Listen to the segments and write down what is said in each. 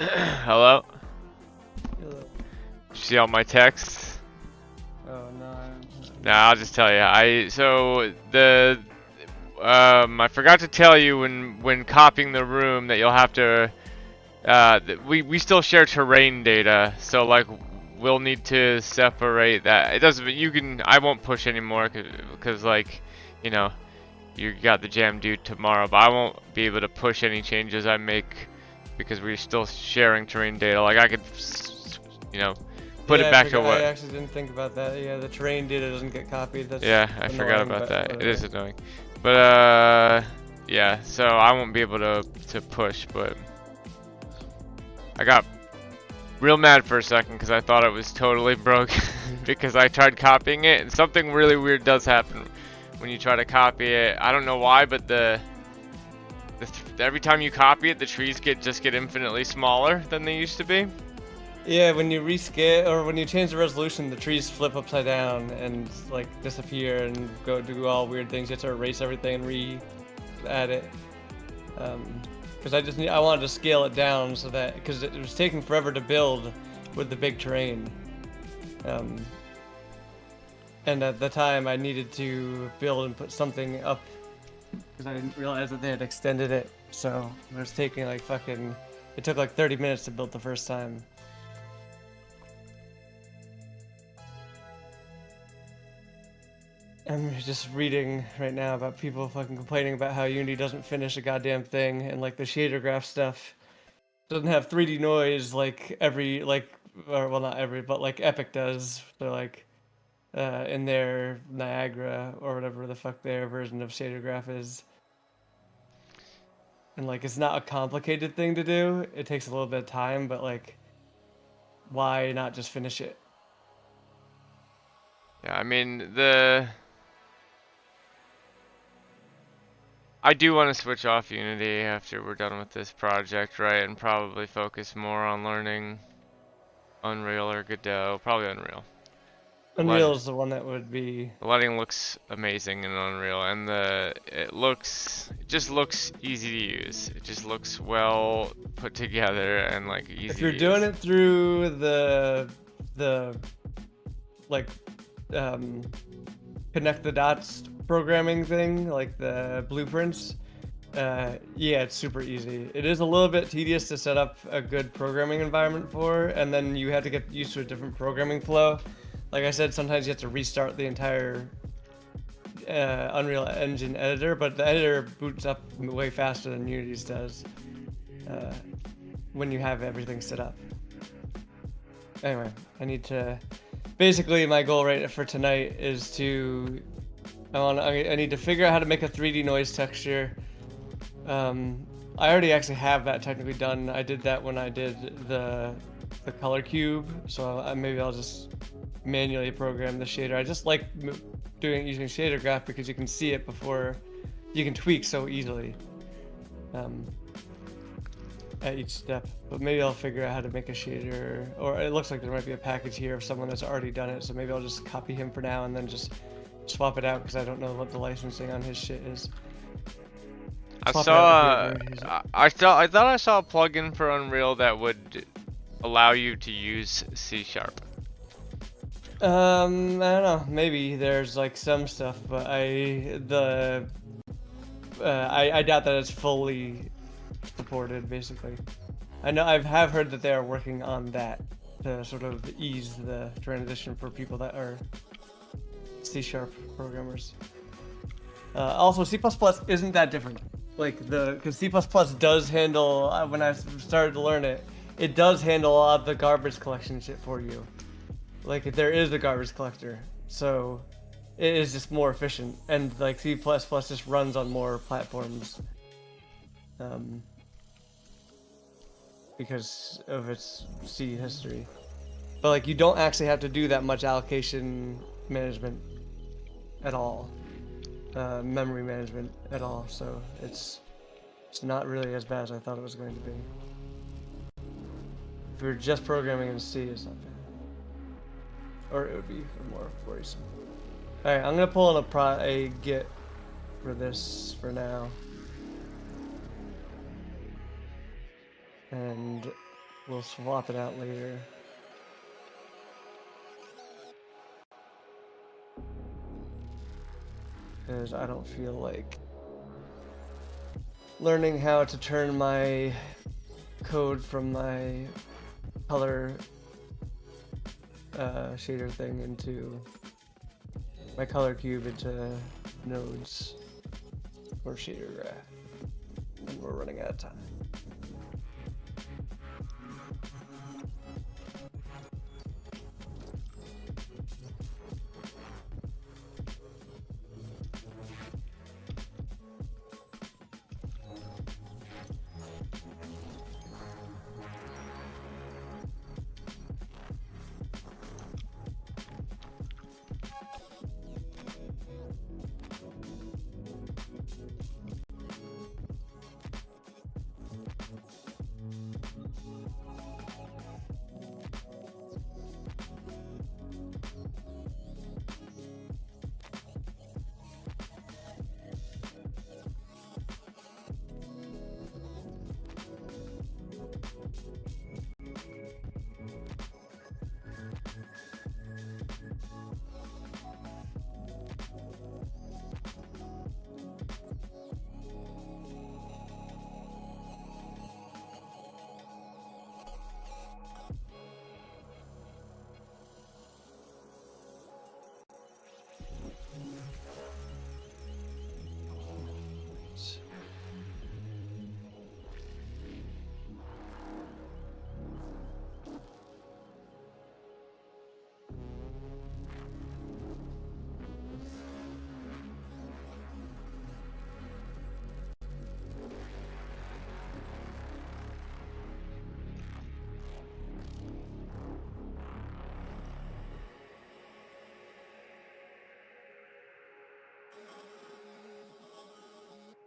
Hello? Hello. See all my texts? Oh no. Nah, I'll just tell you. I forgot to tell you when copying the room that you'll have to we still share terrain data, so like we'll need to separate that. It doesn't I won't push anymore cuz like, you know, you got the jam due tomorrow, but I won't be able to push any changes I make because we're still sharing terrain data. Like I could, you know, put it Yeah, I back to forgot. I what. actually didn't think about that. Yeah, the terrain data doesn't get copied. That's Yeah, I forgot annoying, about but that. It is whatever. annoying. But yeah, so I won't be able to push, but I got real mad for a second because I thought it was totally broken because I tried copying it and something really weird does happen when you try to copy it. I don't know why, but every time you copy it, the trees just get infinitely smaller than they used to be. Yeah, when you rescale or when you change the resolution, the trees flip upside down and like disappear and go do all weird things. You have to erase everything and re-add it. Because I wanted to scale it down so that because it was taking forever to build with the big terrain. Um, and at the time, I needed to build and put something up because I didn't realize that they had extended it. So it was taking like fucking. It took like 30 minutes to build the first time. I'm just reading right now about people fucking complaining about how Unity doesn't finish a goddamn thing and like the shader graph stuff doesn't have 3D noise like or well not every but like Epic does. So like in their Niagara or whatever the fuck their version of shader graph is. And like it's not a complicated thing to do. It takes a little bit of time, but like why not just finish it? Yeah, I mean I do want to switch off Unity after we're done with this project, right, and probably focus more on learning Unreal or Godot, probably Unreal. Unreal Let is the one that would be. The lighting looks amazing in Unreal, and it just looks easy to use. It just looks well put together and like If easy you're to doing use. it through the like um connect the dots programming thing, like the blueprints, yeah, it's super easy. It is a little bit tedious to set up a good programming environment for, and then you have to get used to a different programming flow. Like I said, sometimes you have to restart the entire Unreal Engine editor, but the editor boots up way faster than Unity's does uh, when you have everything set up. Anyway, I need to. Basically, my goal right for tonight is to. I need to figure out how to make a 3D noise texture. I already actually have that technically done. I did that when I did the color cube, so maybe I'll just manually program the shader. I just like using shader graph because you can see it before you can tweak so easily um, at each step. But maybe I'll figure out how to make a shader, or it looks like there might be a package here of someone that's already done it. So maybe I'll just copy him for now and then just swap it out because I don't know what the licensing on his shit is. I Swap it out with saw, whoever uses it. I thought I saw a plugin for Unreal that would allow you to use C Sharp. I don't know. Maybe there's like some stuff, but I doubt that it's fully supported. Basically, I know have heard that they are working on that to sort of ease the transition for people that are C# programmers. Also, C++ isn't that different. Like because C++ does handle when I started to learn it, it does handle a lot of the garbage collection shit for you. Like there is a garbage collector, so it is just more efficient, and like C++ just runs on more platforms, um, because of its C history. But like you don't actually have to do that much allocation management at all, memory management at all. So it's not really as bad as I thought it was going to be. If you're just programming in C, it's not bad, or it would be more worrisome. All right, I'm gonna pull in a Git for this for now, and We'll swap it out later. Because I don't feel like learning how to turn my code from my color shader thing into my color cube into nodes or shader graph. And we're running out of time.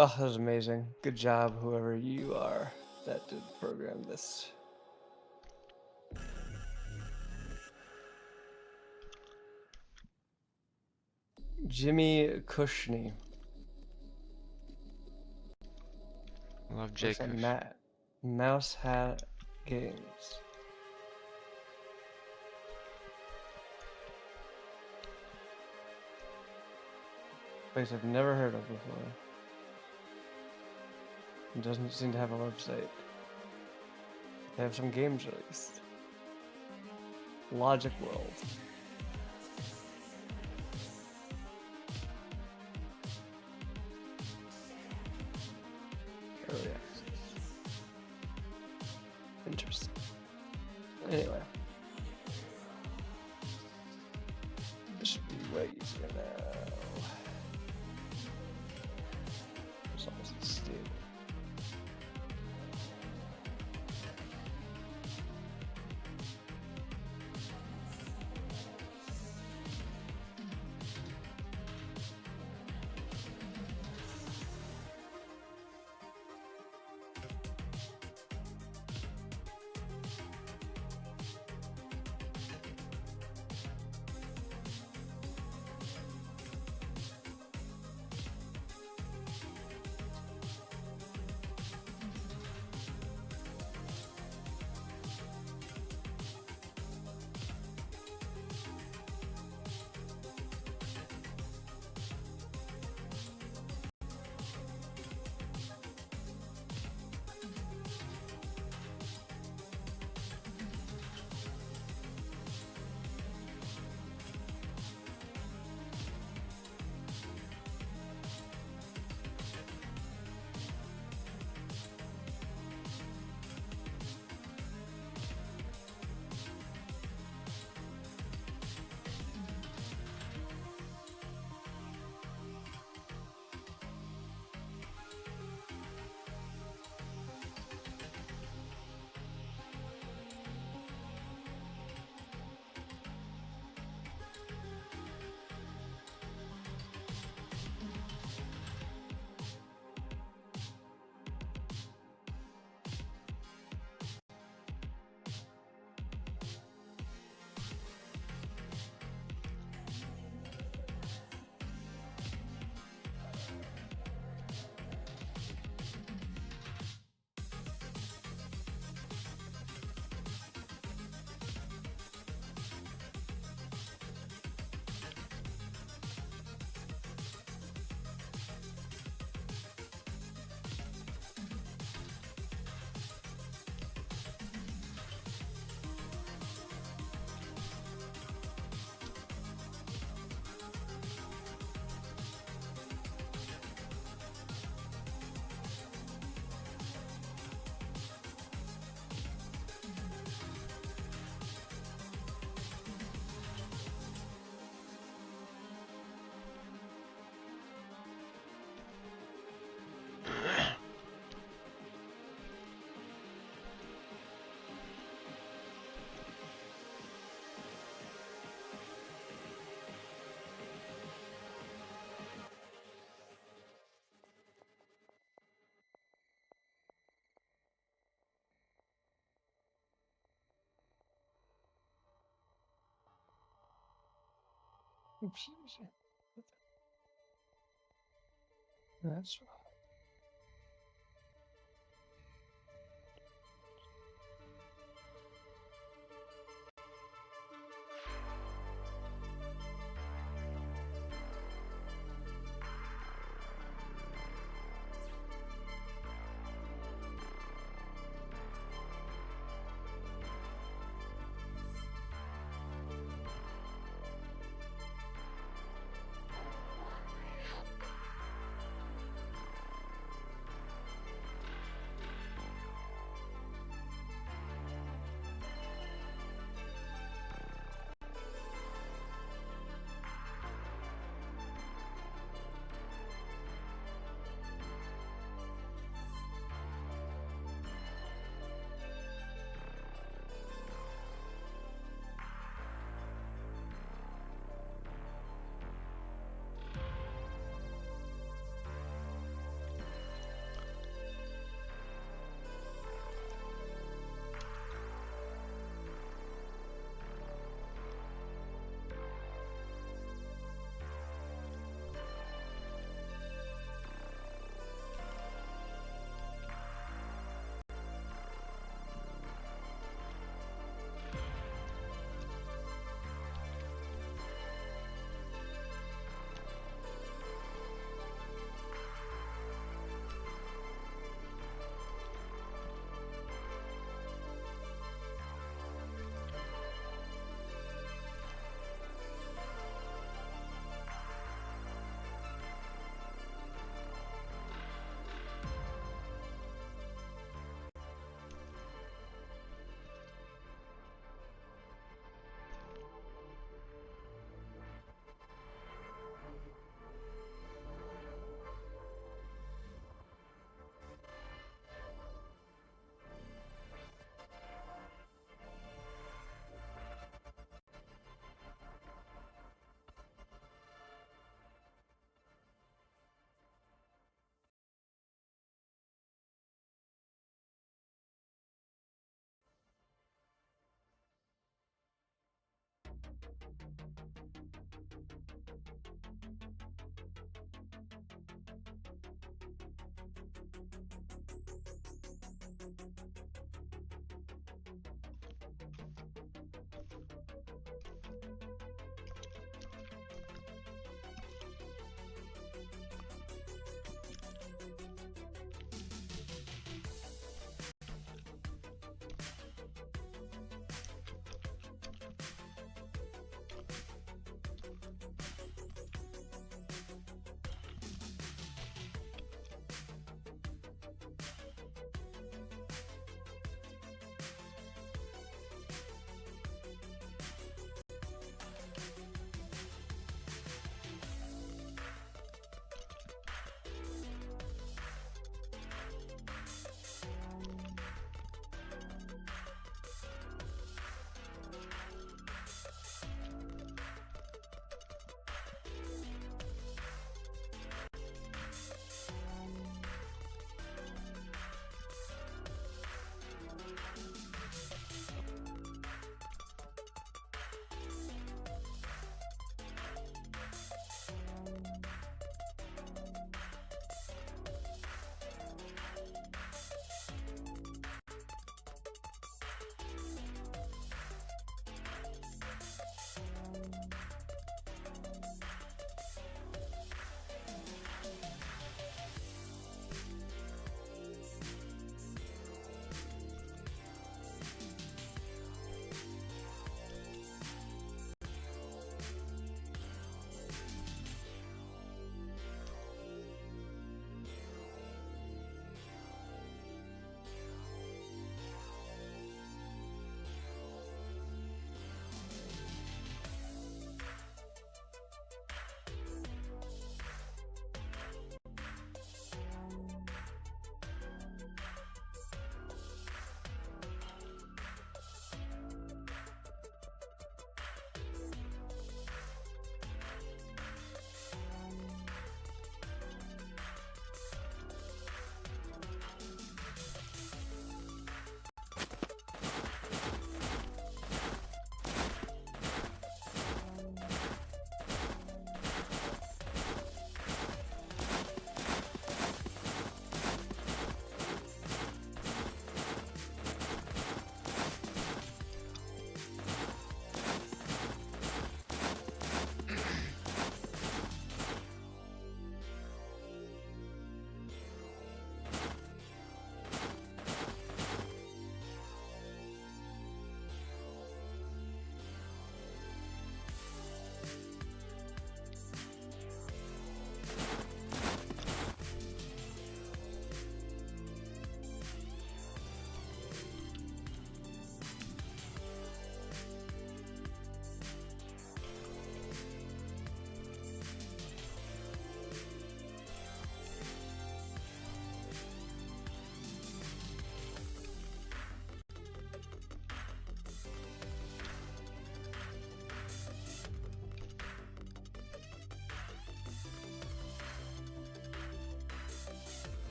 Oh, that was amazing. Good job, whoever you are that did program this. Jimmy Kushney. Love Works Jake. at Mouse Hat Games. Place I've never heard of before. It doesn't seem to have a website. They have some games released. Logic World. Early access. Interesting. Anyway. This should be way easier now. It's almost stable. That's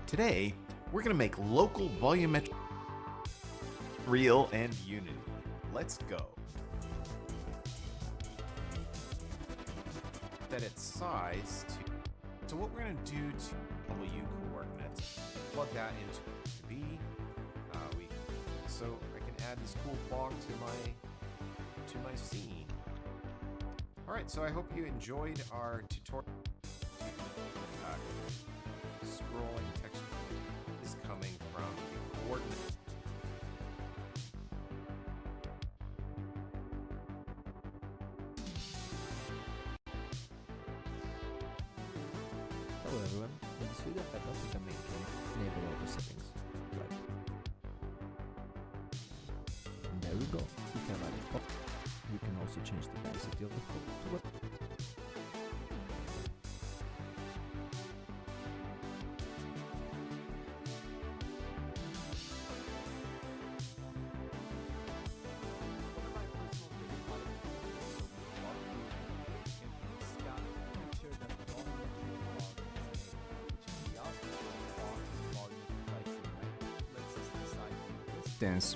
Today, we're going to make local volumetric Real and Unity. Let's go. Set its size to... So what we're going to do to W coordinates, plug that into B. So I can add this cool fog to my scene. All right, so I hope you enjoyed our tutorial. Scrolling text is coming from the coordinate. Hello everyone, in this video I thought we can enable all the settings. Right. And there we go, we have added fog. You can also change the density of the fog to what.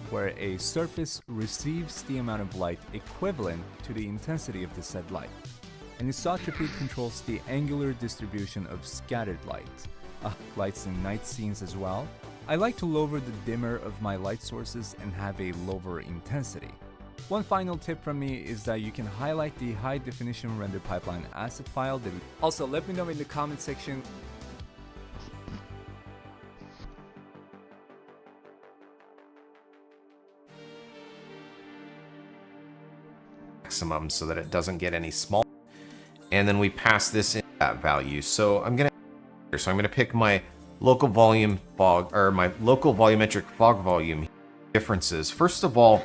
Where a surface receives the amount of light equivalent to the intensity of the said light, and isotropy controls the angular distribution of scattered light. Lights in night scenes as well. I like to lower the dimmer of my light sources and have a lower intensity. One final tip from me is that you can highlight the high definition render pipeline asset file. Also, let me know in the comment section. Maximum so that it doesn't get any small, and then we pass this in that value. So I'm gonna pick my local volume fog, or my local volumetric fog volume differences. First of all,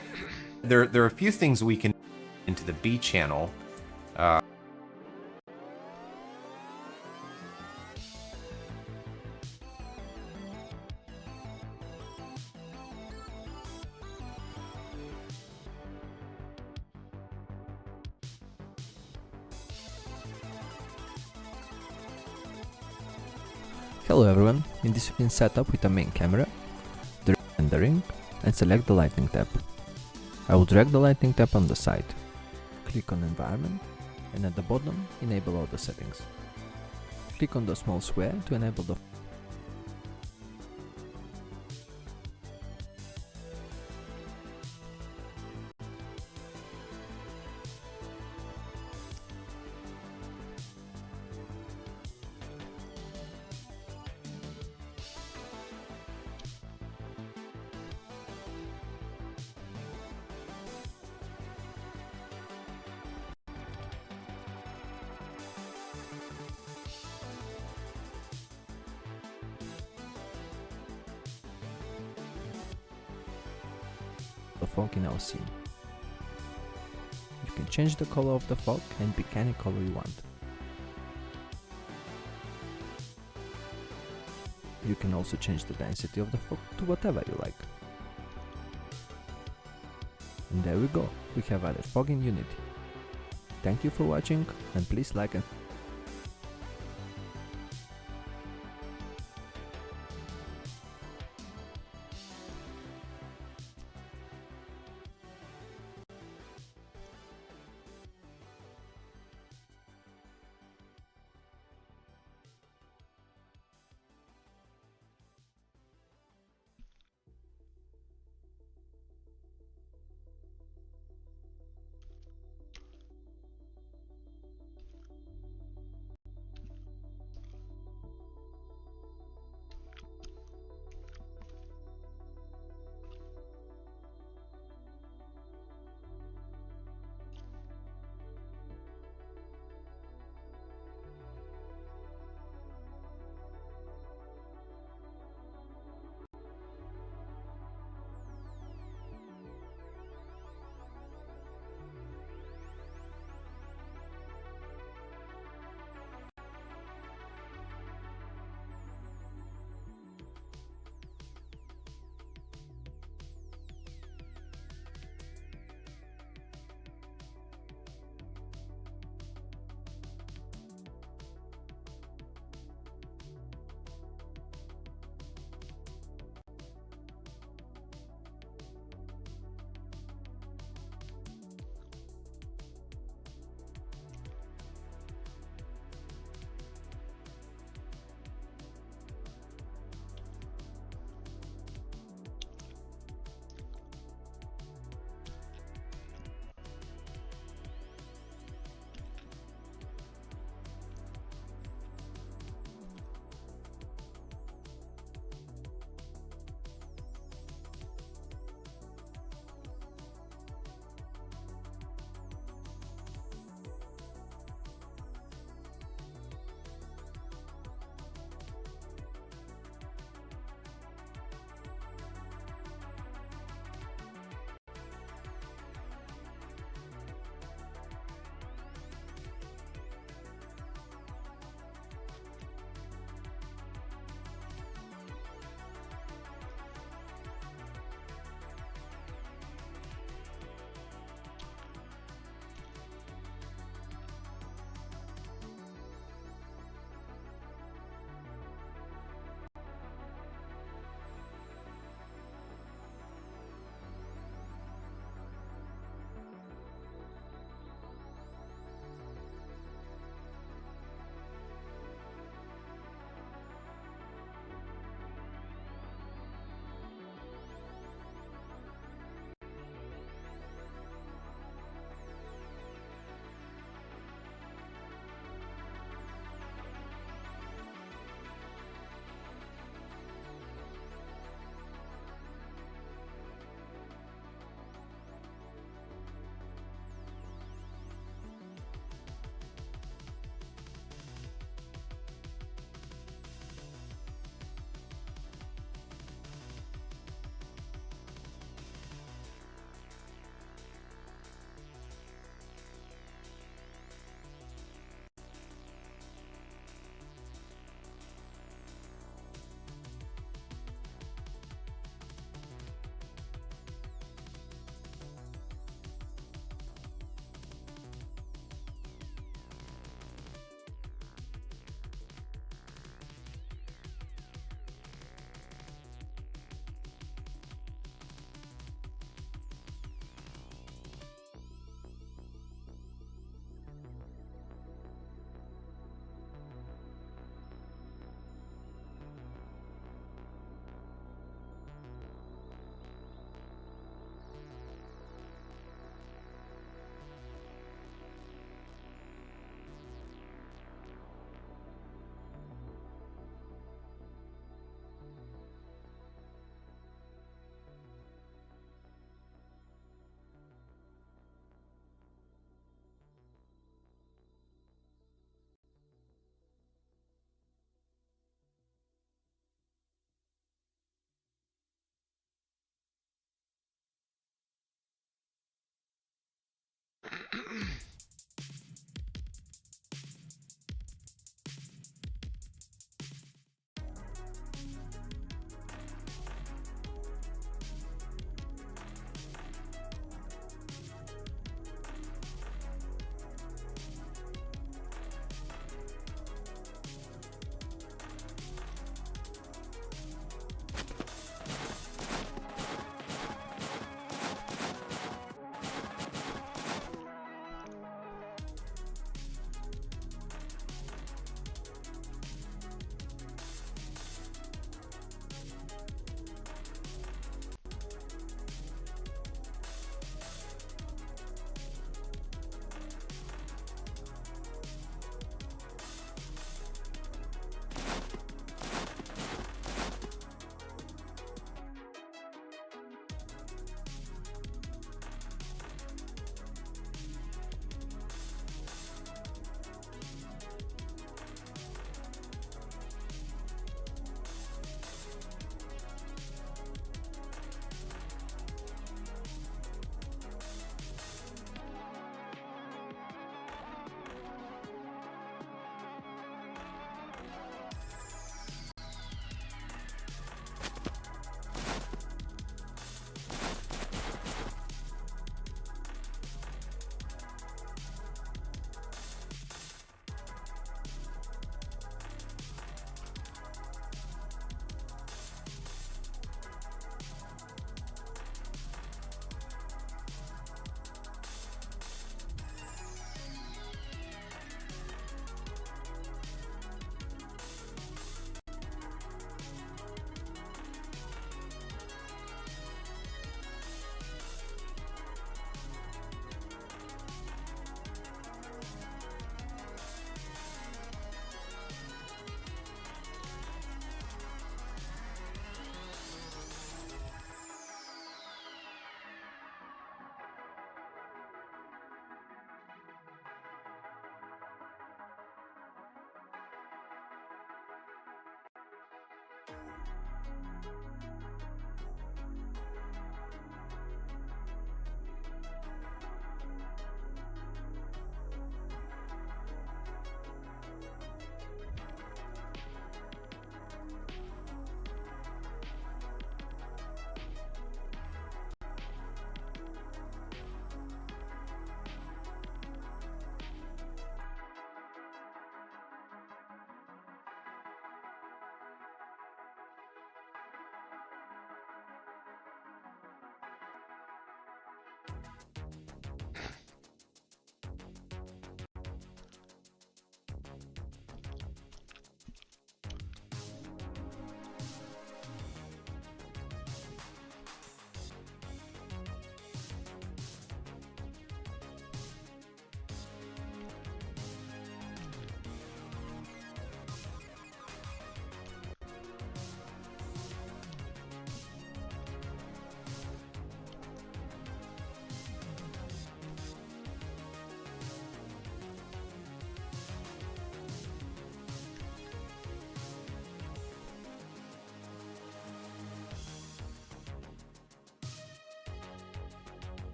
there are a few things we can into the B channel. Hello everyone, in this you can set up with the main camera, the rendering, and select the lighting tab. I will drag the lighting tab on the side, click on environment, and at the bottom enable all the settings. Click on the small square to enable the fog in our scene. You can change the color of the fog and pick any color you want. You can also change the density of the fog to whatever you like. And there we go, we have added fog in Unity. Thank you for watching, and please like and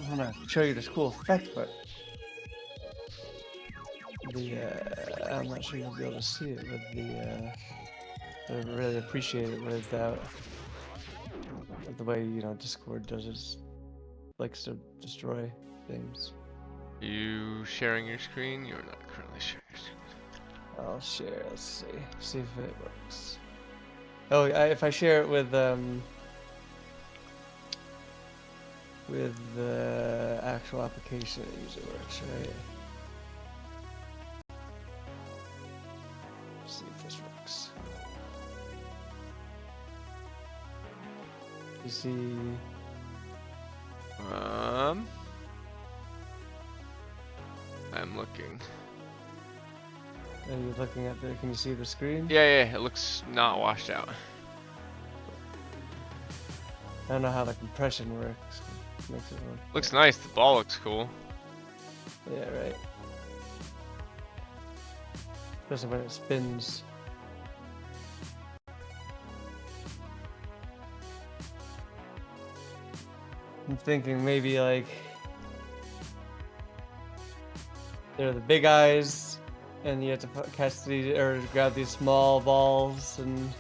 I want to show you this cool effect, but I'm not sure you'll be able to see it with the. I really appreciate it without the way Discord does it. Likes to destroy things. You sharing your screen? You're not currently sharing your screen. I'll share. Let's see if it works. Oh, if I share it with the actual application, it usually works, right? Let's see if this works. You see? I'm looking. Are you looking at the? Can you see the screen? Yeah, it looks not washed out. I don't know how the compression works. Makes it work. Looks nice. The ball looks cool. Yeah, right. Especially when it spins. I'm thinking maybe like they're the big eyes, and you have to catch these or grab these small balls and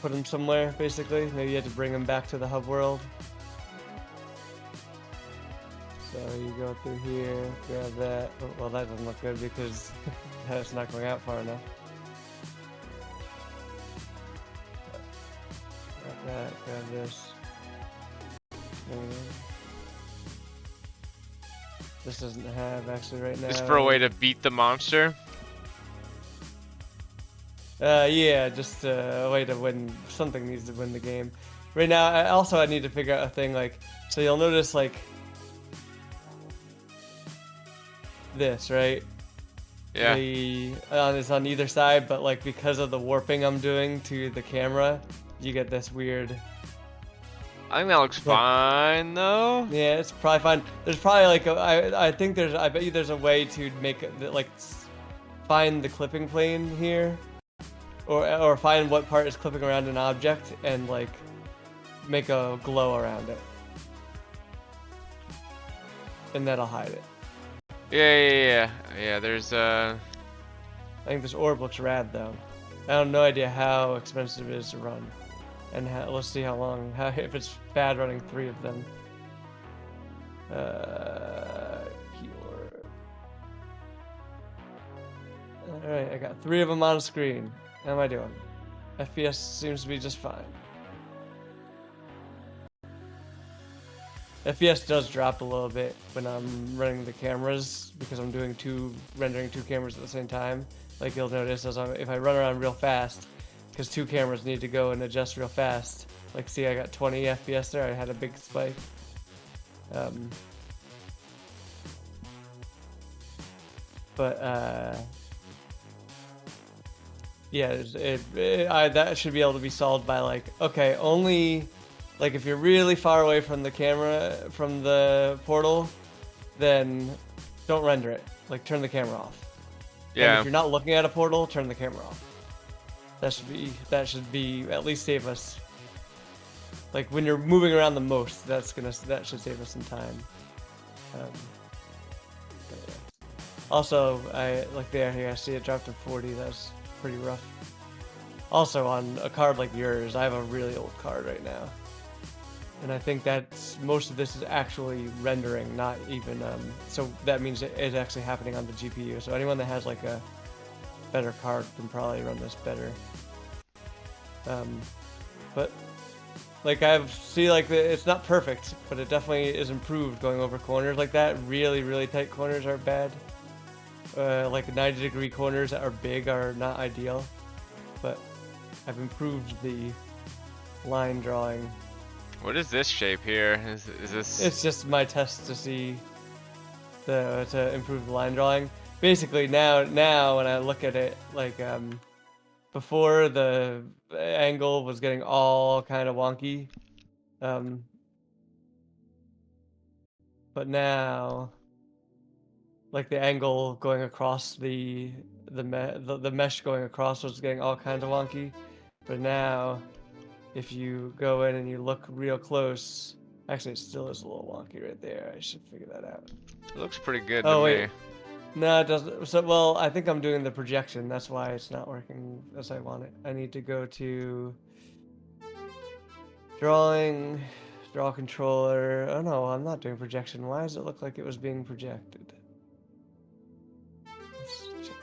put them somewhere. Basically, maybe you have to bring them back to the hub world. So you go through here, grab that. Oh, well, that doesn't look good because that's not going out far enough. Grab that, grab this. There we go. This doesn't have actually right now. Just for a way to beat the monster. Yeah, just a way to win. Something needs to win the game. Right now, I need to figure out a thing like. So you'll notice like this, right? Yeah. It's on either side, but like because of the warping I'm doing to the camera, you get this weird. I think that looks fine though. Yeah, it's probably fine. There's probably like I bet you there's a way to make it like find the clipping plane here, or find what part is clipping around an object and like make a glow around it, and that'll hide it. Yeah. There's I think this orb looks rad though. I have no idea how expensive it is to run, and let's see how long. If it's bad running 3 of them. Keyword. All right, I got 3 of them on screen. How am I doing? FPS seems to be just fine. FPS does drop a little bit when I'm running the cameras because I'm doing rendering two cameras at the same time. Like you'll notice if I run around real fast, because 2 cameras need to go and adjust real fast. Like see, I got 20 FPS there. I had a big spike. Yeah, that should be able to be solved by like, okay, only like if you're really far away from the camera, from the portal, then don't render it. Like turn the camera off. yeah. And if you're not looking at a portal, turn the camera off. That should be at least save us. Like when you're moving around the most, that should save us some time. Also, I like there here. I see it dropped to 40. That's pretty rough. Also, on a card like yours, I have a really old card right now, and I think that's most of this is actually rendering, not even. So that means it's actually happening on the GPU. So anyone that has like a better card can probably run this better. But like it's not perfect, but it definitely is improved going over corners like that. Really, really tight corners are bad. Like 90-degree corners that are big are not ideal, but I've improved the line drawing. What is this shape here? Is this? It's just my test to see to improve the line drawing. Basically, now when I look at it, like before the angle was getting all kind of wonky, but now, like the angle going across the mesh going across was getting all kinds of wonky, but now, if you go in and you look real close, actually it still is a little wonky right there. I should figure that out. It looks pretty good Oh to wait, me. no, it doesn't. So well, I think I'm doing the projection. That's why it's not working as I want it. I need to go to drawing, draw controller. Oh no, I'm not doing projection. Why does it look like it was being projected? Let's check.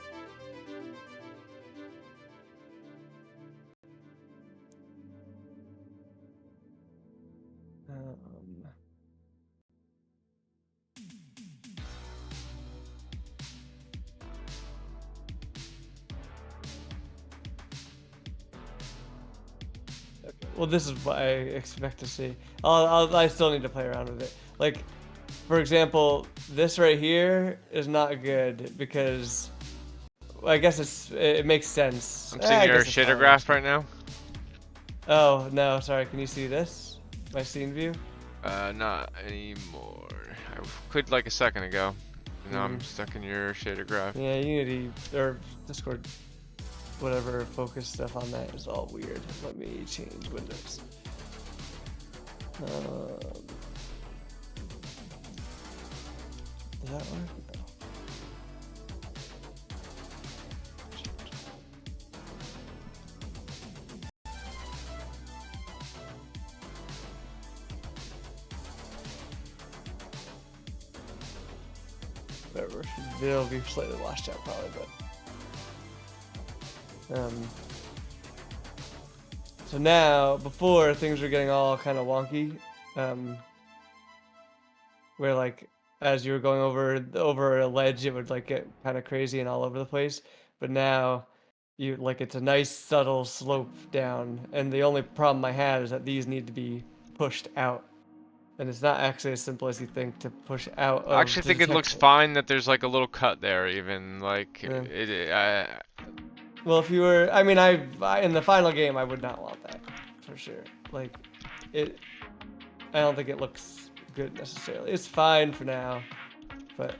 Okay. Well, this is what I expect to see. I still need to play around with it. Like, for example, this right here is not good because well, I guess it makes sense. I'm I seeing your guess it's shader fine. graph right now. Oh no, sorry. Can you see this? My scene view? Not anymore. I quit like a second ago. Now I'm Mhm. stuck in your shader graph. Yeah, Unity or Discord, whatever focus stuff on that is all weird. Let me change windows. Does that work? No. Whatever. It'll be slightly washed out probably, but so now before things were getting all kind of wonky, where like as you were going over a ledge it would like get kind of crazy and all over the place, but now you like it's a nice subtle slope down, and the only problem I had is that these need to be pushed out. And it's not actually as simple as you think to push out of I actually to think it looks detect- fine that there's like a little cut there, even like Yeah. Well, if you were, I mean, I in the final game, I would not want that for sure. Like, I don't think it looks good necessarily. It's fine for now, but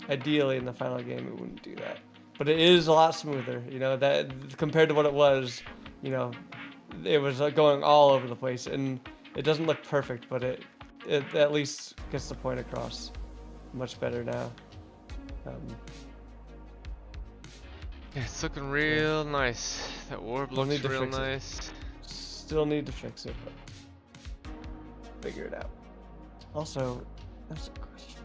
ideally in the final game, it wouldn't do that. But it is a lot smoother, you know, that compared to what it was, you know, it was going all over the place, and it doesn't look perfect, but it at least gets the point across much better now. Yeah, it's looking real nice. That orb We'll looks need to real fix it. nice. Still need to fix it, but figure it out. Also, that's a question.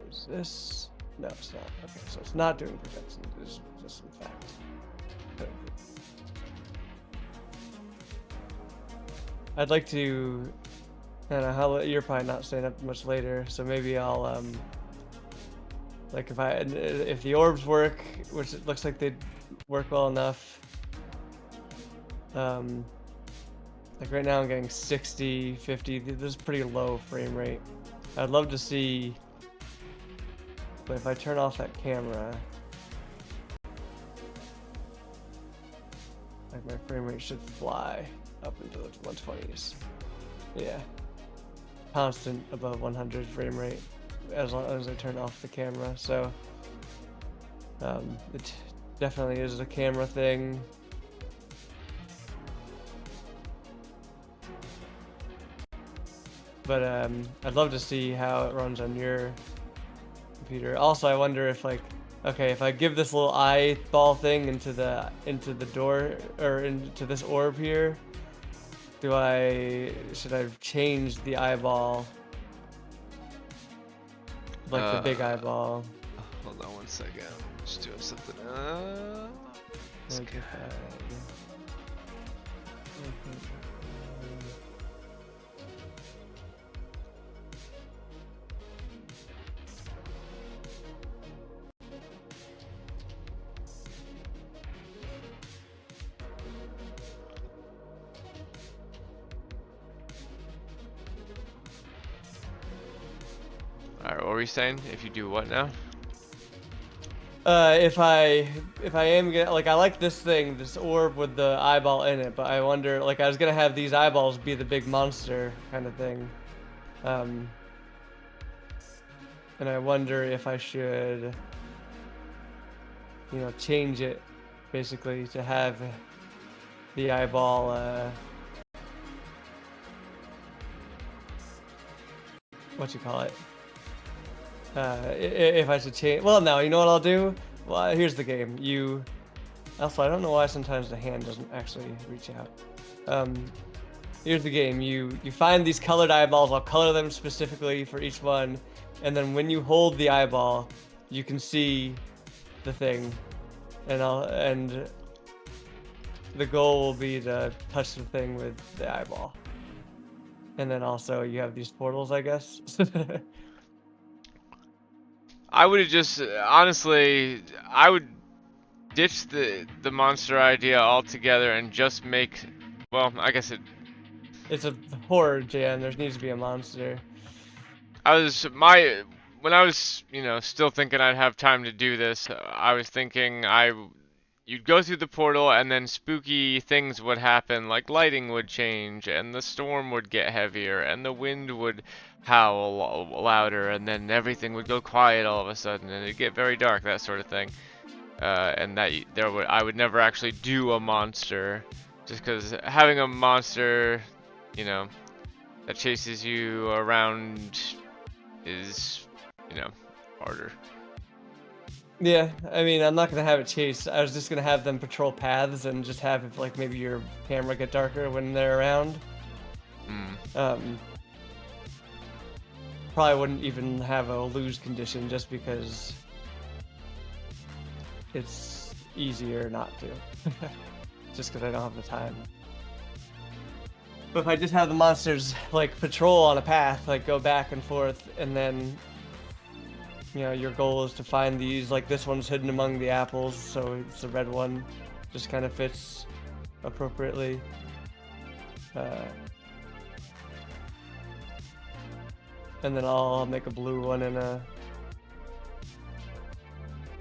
Is this? No, it's not. Okay, so it's not doing projection. It's just in fact. Okay. I'd like to. I don't know how you're probably not staying up much later, so maybe I'll like if the orbs work, which it looks like they'd work well enough. Like right now I'm getting 60, 50. This is pretty low frame rate. I'd love to see, but if I turn off that camera, like my frame rate should fly up into the 120s. Yeah. Constant above 100 frame rate as long as I turn off the camera. So it definitely is a camera thing. But I'd love to see how it runs on your computer. Also, I wonder if like, okay, if I give this little eyeball thing into the door or into this orb here, should I change the eyeball, like the big eyeball? Hold on 1 second. Just doing something. Like if Alright, what were you saying? If you do what now? if I am gonna, like, I like this thing, this orb with the eyeball in it, but I wonder, like, I was gonna have these eyeballs be the big monster kind of thing, and I wonder if I should, you know, change it basically to have the eyeball, what you call it? If I should change, well, no, you know what I'll do? Well, here's the game. Also, I don't know why sometimes the hand doesn't actually reach out. Here's the game. You find these colored eyeballs. I'll color them specifically for each one, and then when you hold the eyeball, you can see the thing, and the goal will be to touch the thing with the eyeball. And then also you have these portals, I guess. I would have just honestly, I would ditch the monster idea altogether and just make, well, I guess It's a horror jam. There needs to be a monster. When I was, you know, still thinking I'd have time to do this, I was thinking you'd go through the portal and then spooky things would happen, like lighting would change and the storm would get heavier and the wind would howl louder and then everything would go quiet all of a sudden and it'd get very dark, that sort of thing. And I would never actually do a monster, just because having a monster, you know, that chases you around is, you know, harder. Yeah, I mean, I'm not gonna have it chase. I was just gonna have them patrol paths and just have, like, maybe your camera get darker when they're around. Probably wouldn't even have a lose condition just because it's easier not to. Just because I don't have the time. But if I just have the monsters, like, patrol on a path, like, go back and forth, and then, you know, your goal is to find these, like, this one's hidden among the apples, so it's the red one. Just kind of fits appropriately. And then I'll make a blue one and a,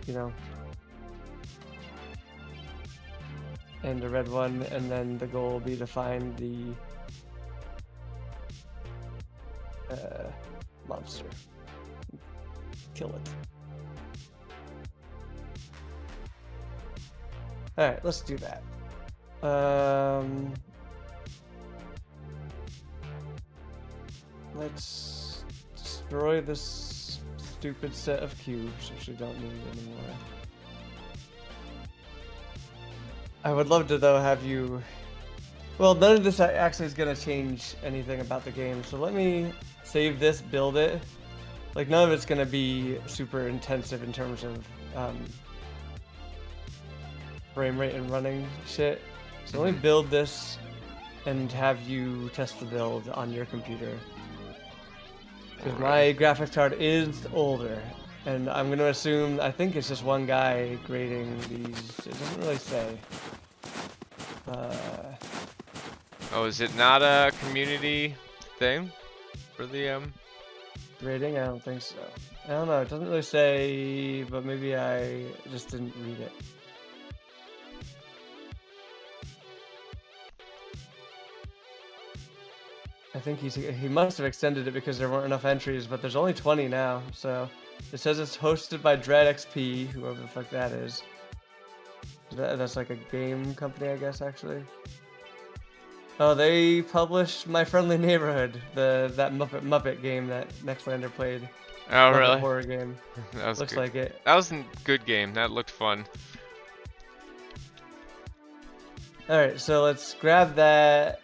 you know, and a red one, and then the goal will be to find the monster. Kill it. Alright, let's do that. Let's destroy this stupid set of cubes, which we don't need anymore. I would love to, though, have you... Well, none of this actually is going to change anything about the game, so let me save this, build it. Like, none of it's going to be super intensive in terms of frame rate and running shit. So let me build this and have you test the build on your computer. Because my graphics card is older, and I'm going to assume, I think it's just one guy grading these. It doesn't really say. Oh, is it not a community thing for the Grading? I don't think so. I don't know. It doesn't really say, but maybe I just didn't read it. I think he must have extended it because there weren't enough entries, but there's only 20 now, so it says it's hosted by DreadXP, whoever the fuck that is. That's like a game company, I guess, actually. Oh, they published My Friendly Neighborhood, that Muppet game that Nextlander played. Oh, Another really? horror game. That was Looks good. like it. That was a good game. That looked fun. All right, so let's grab that.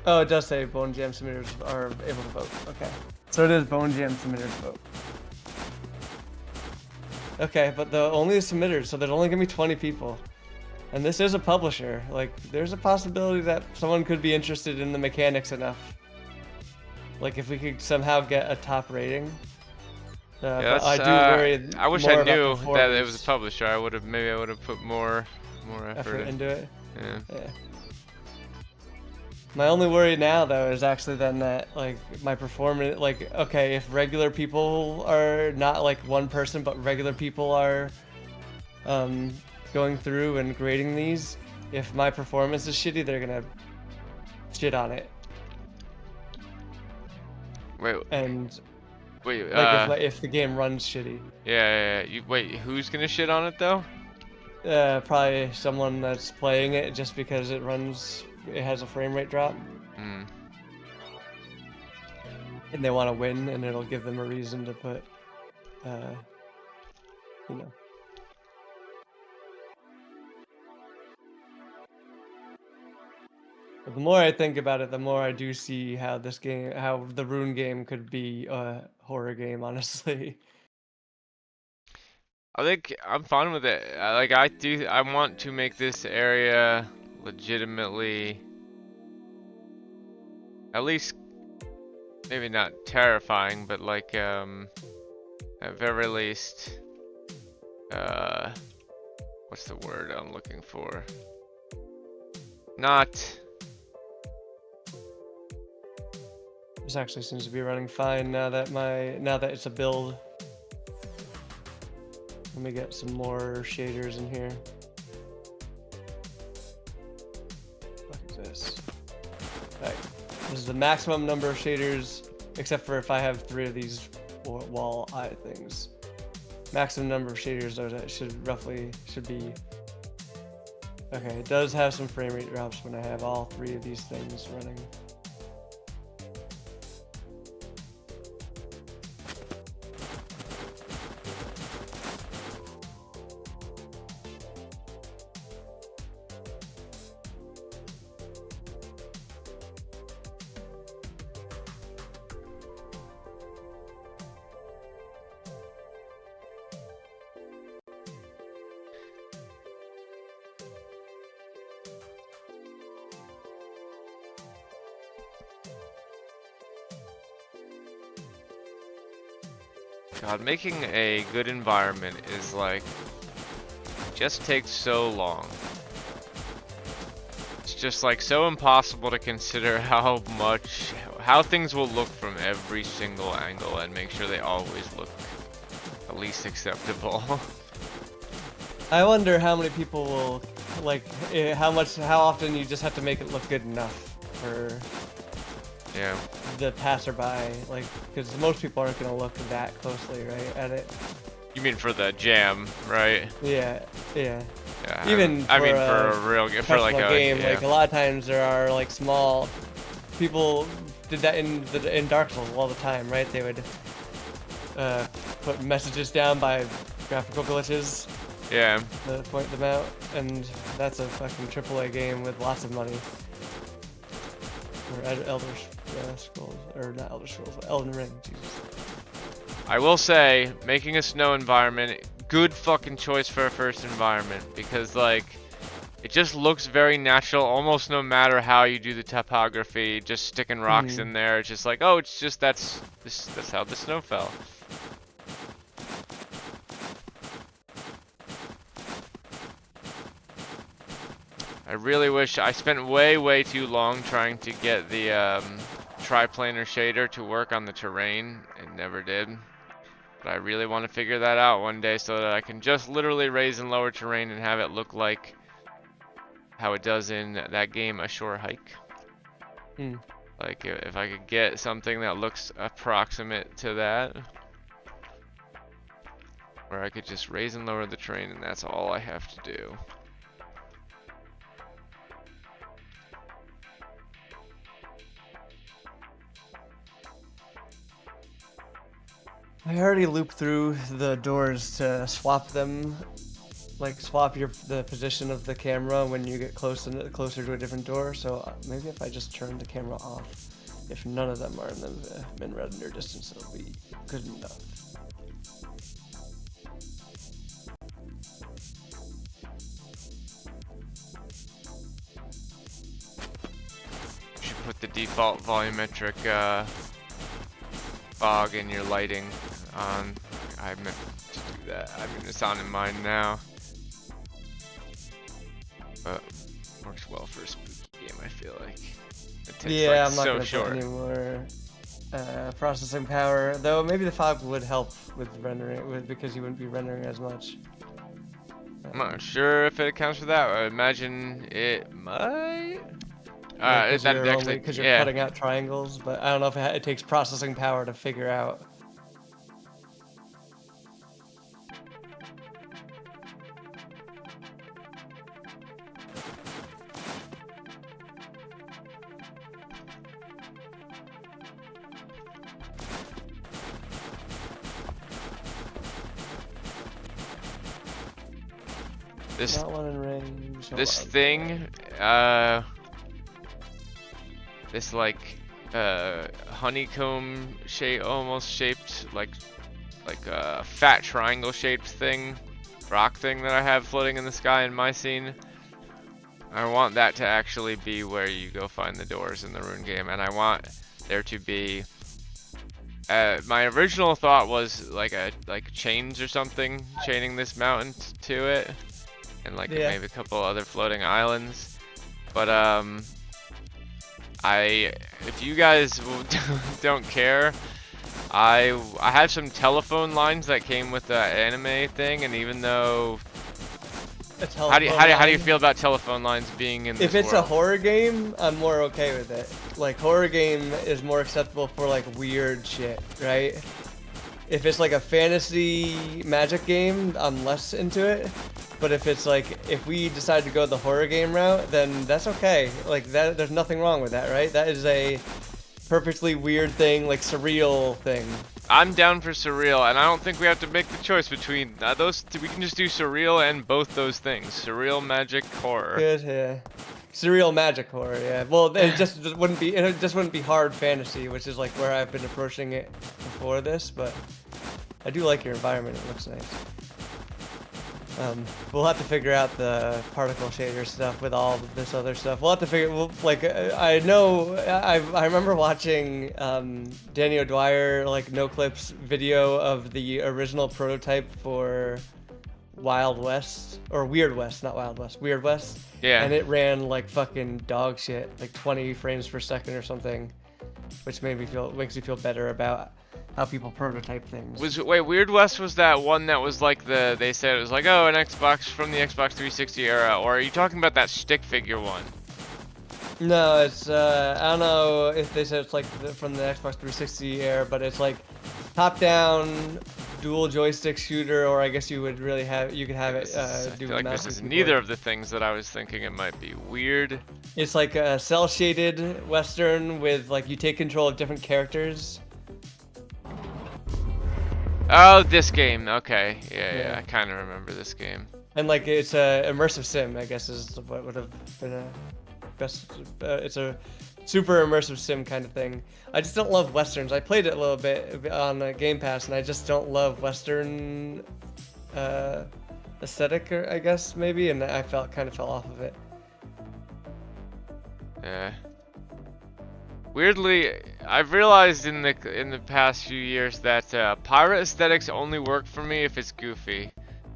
Oh, it does say Bone Jam submitters are able to vote. Okay, so it is Bone Jam submitters vote. Okay, but only the submitters, so there's only gonna be 20 people. And this is a publisher. Like, there's a possibility that someone could be interested in the mechanics enough. Like, if we could somehow get a top rating. Yeah, But I do worry I wish more I about knew that it was a performance publisher. I would have maybe I would have put more effort effort in. into it. Yeah. Yeah. My only worry now, though, is actually then that, like, my performance, like, okay, if regular people are not, like, one person, but regular people are going through and grading these, if my performance is shitty, they're gonna shit on it. Wait, And, wait. like, if the game runs shitty. Yeah. Wait, who's gonna shit on it though? Probably someone that's playing it just because it has a frame rate drop. Hmm. And they want to win, and it'll give them a reason to put, you know. But the more I think about it, the more I do see how the Rune game could be a horror game, honestly. I think I'm fine with it. I want to make this area legitimately, at least, maybe not terrifying, but like, at very least, what's the word I'm looking for? Not. This actually seems to be running fine now that it's a build. Let me get some more shaders in here. What is this? Alright. This is the maximum number of shaders, except for if I have 3 of these wall eye things. Maximum number of shaders should be. Okay, it does have some frame rate drops when I have all 3 of these things running. God, making a good environment is like, just takes so long. It's just like so impossible to consider how things will look from every single angle and make sure they always look at least acceptable. I wonder how many people will, like, how often you just have to make it look good enough for Yeah. the passerby, like, because most people aren't gonna look that closely, right, at it. You mean for the jam, right? Yeah. Yeah. Even I mean for for a real for like professional a game, yeah. like a lot of times there are like small people did that in Dark Souls all the time, right? They would put messages down by graphical glitches. Yeah. To point them out, and that's a fucking AAA game with lots of money. Or Elder Scrolls, or not Elder Scrolls, Elden Ring, Jesus. I will say, making a snow environment, good fucking choice for a first environment, because like, it just looks very natural almost no matter how you do the topography, just sticking rocks in there, it's just like, oh, it's just that's how the snow fell. I really wish I spent way too long trying to get the triplanar shader to work on the terrain. It never did. But I really want to figure that out one day so that I can just literally raise and lower terrain and have it look like how it does in that game, A Shore Hike. Like if I could get something that looks approximate to that, where I could just raise and lower the terrain and that's all I have to do. I already looped through the doors to swap them, like swap the position of the camera when you get closer to a different door. So maybe if I just turn the camera off, if none of them are in the min render distance, it'll be good enough. You should put the default volumetric fog in your lighting on. I meant to do that. I mean, it's on in mine now. But works well for a spooky game, I feel like. It takes Yeah, like I'm not so gonna short. put any more processing power, though. Maybe the fog would help with rendering, because you wouldn't be rendering as much. I'm not sure if it accounts for that. I imagine it might. Because That you're, actually, you're cutting out triangles, but I don't know if it takes processing power to figure out. This Not one in range. Hold this on. thing, this like honeycomb shape, almost shaped like a fat triangle shaped thing, rock thing that I have floating in the sky in my scene. I want that to actually be where you go find the doors in the rune game, and I want there to be. My original thought was like chains or something, chaining this mountain to it, and like maybe a couple other floating islands. But if you guys don't care, I have some telephone lines that came with the anime thing, and even though how do you feel about telephone lines being in this If it's world? a horror game, I'm more okay with it. Like, horror game is more acceptable for like weird shit, right? If it's like a fantasy magic game, I'm less into it. But if it's like, if we decide to go the horror game route, then that's okay. Like that, there's nothing wrong with that, right? That is a perfectly weird thing, like surreal thing. I'm down for surreal, and I don't think we have to make the choice between those. We can just do surreal and both those things. Surreal, magic, horror. Good, yeah. Surreal magic horror, yeah. Well, it just wouldn't be. It just wouldn't be hard fantasy, which is like where I've been approaching it before this. But I do like your environment. It looks nice. We'll have to figure out the particle shader stuff with all of this other stuff. We'll have to figure. I know. I remember watching Daniel Dwyer like NoClip's video of the original prototype for Wild West or Weird West, not Wild West. Weird West. Yeah. And it ran like fucking dog shit, like 20 frames per second or something, which makes me feel better about how people prototype things. Wait, Weird West was that one that was like they said it was like, oh, an Xbox from the Xbox 360 era, or are you talking about that stick figure one? No, it's I don't know if they said it's like from the Xbox 360 era, but it's like top-down dual joystick shooter, or I guess you could have it I do feel like mouse this is and neither keyboard. of the things that I was thinking it might be. Weird. It's like a cel-shaded Western with like you take control of different characters. Oh, this game. Okay. Yeah, Yeah. I kind of remember this game. And like it's a immersive sim, I guess is what would have been a best. It's a super immersive sim kind of thing. I just don't love westerns. I played it a little bit on Game Pass, and I just don't love western aesthetic, I guess maybe, and I kind of fell off of it. Yeah. Weirdly, I've realized in the past few years that pirate aesthetics only work for me if it's goofy.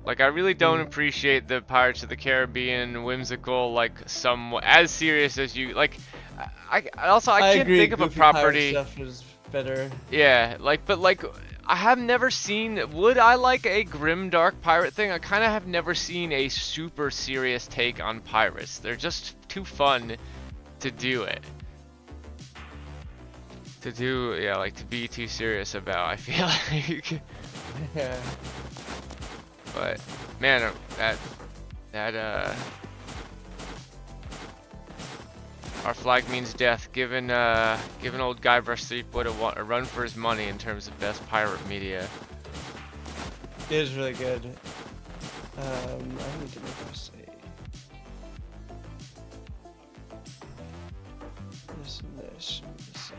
Like, I really don't appreciate the Pirates of the Caribbean whimsical, like, somewhat as serious as you like. I can't agree, think of a goofy pirate property. stuff is better. Yeah, but I have never seen. Would I like a grim dark pirate thing? I kind of have never seen a super serious take on pirates. They're just too fun to do it. To be too serious about, I feel like. Yeah. But man, our flag means death. giving old Guybrush Threepwood a run for his money in terms of best pirate media. It is really good. I need to make this this and this should be the same.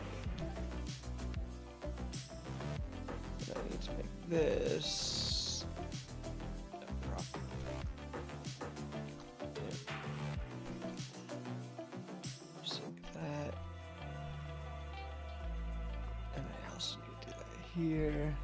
And I need to make this a property. Yep. Save that. And I also need to do that here.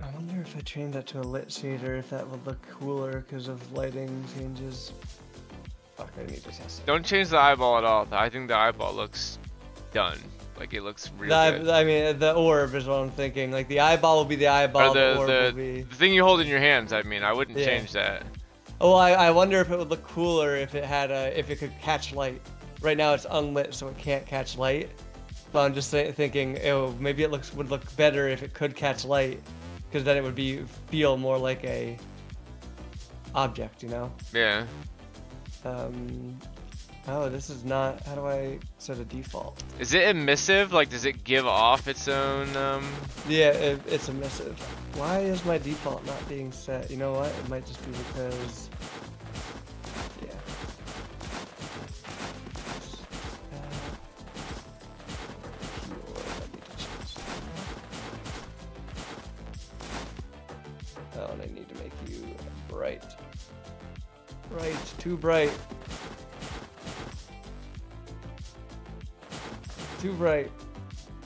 I wonder if I change that to a lit shader, if that would look cooler because of lighting changes. Fuck, I need to test it. Don't change the eyeball at all. I think the eyeball looks done. Like it looks real good. I mean, the orb is what I'm thinking. Like the eyeball will be the eyeball, Or the orb will be. the thing you hold in your hands. I mean, I wouldn't Yeah. change that. Oh, I wonder if it would look cooler if it had if it could catch light. Right now it's unlit, so it can't catch light. But I'm just thinking, oh, maybe it would look better if it could catch light, because then it would feel more like a object, you know. Yeah. Oh, this is not. How do I set a default? Is it emissive? Like, does it give off its own? Yeah, it's emissive. Why is my default not being set? You know what? It might just be because. Yeah. Oh, and I need to make you bright. Bright, too bright. Too bright.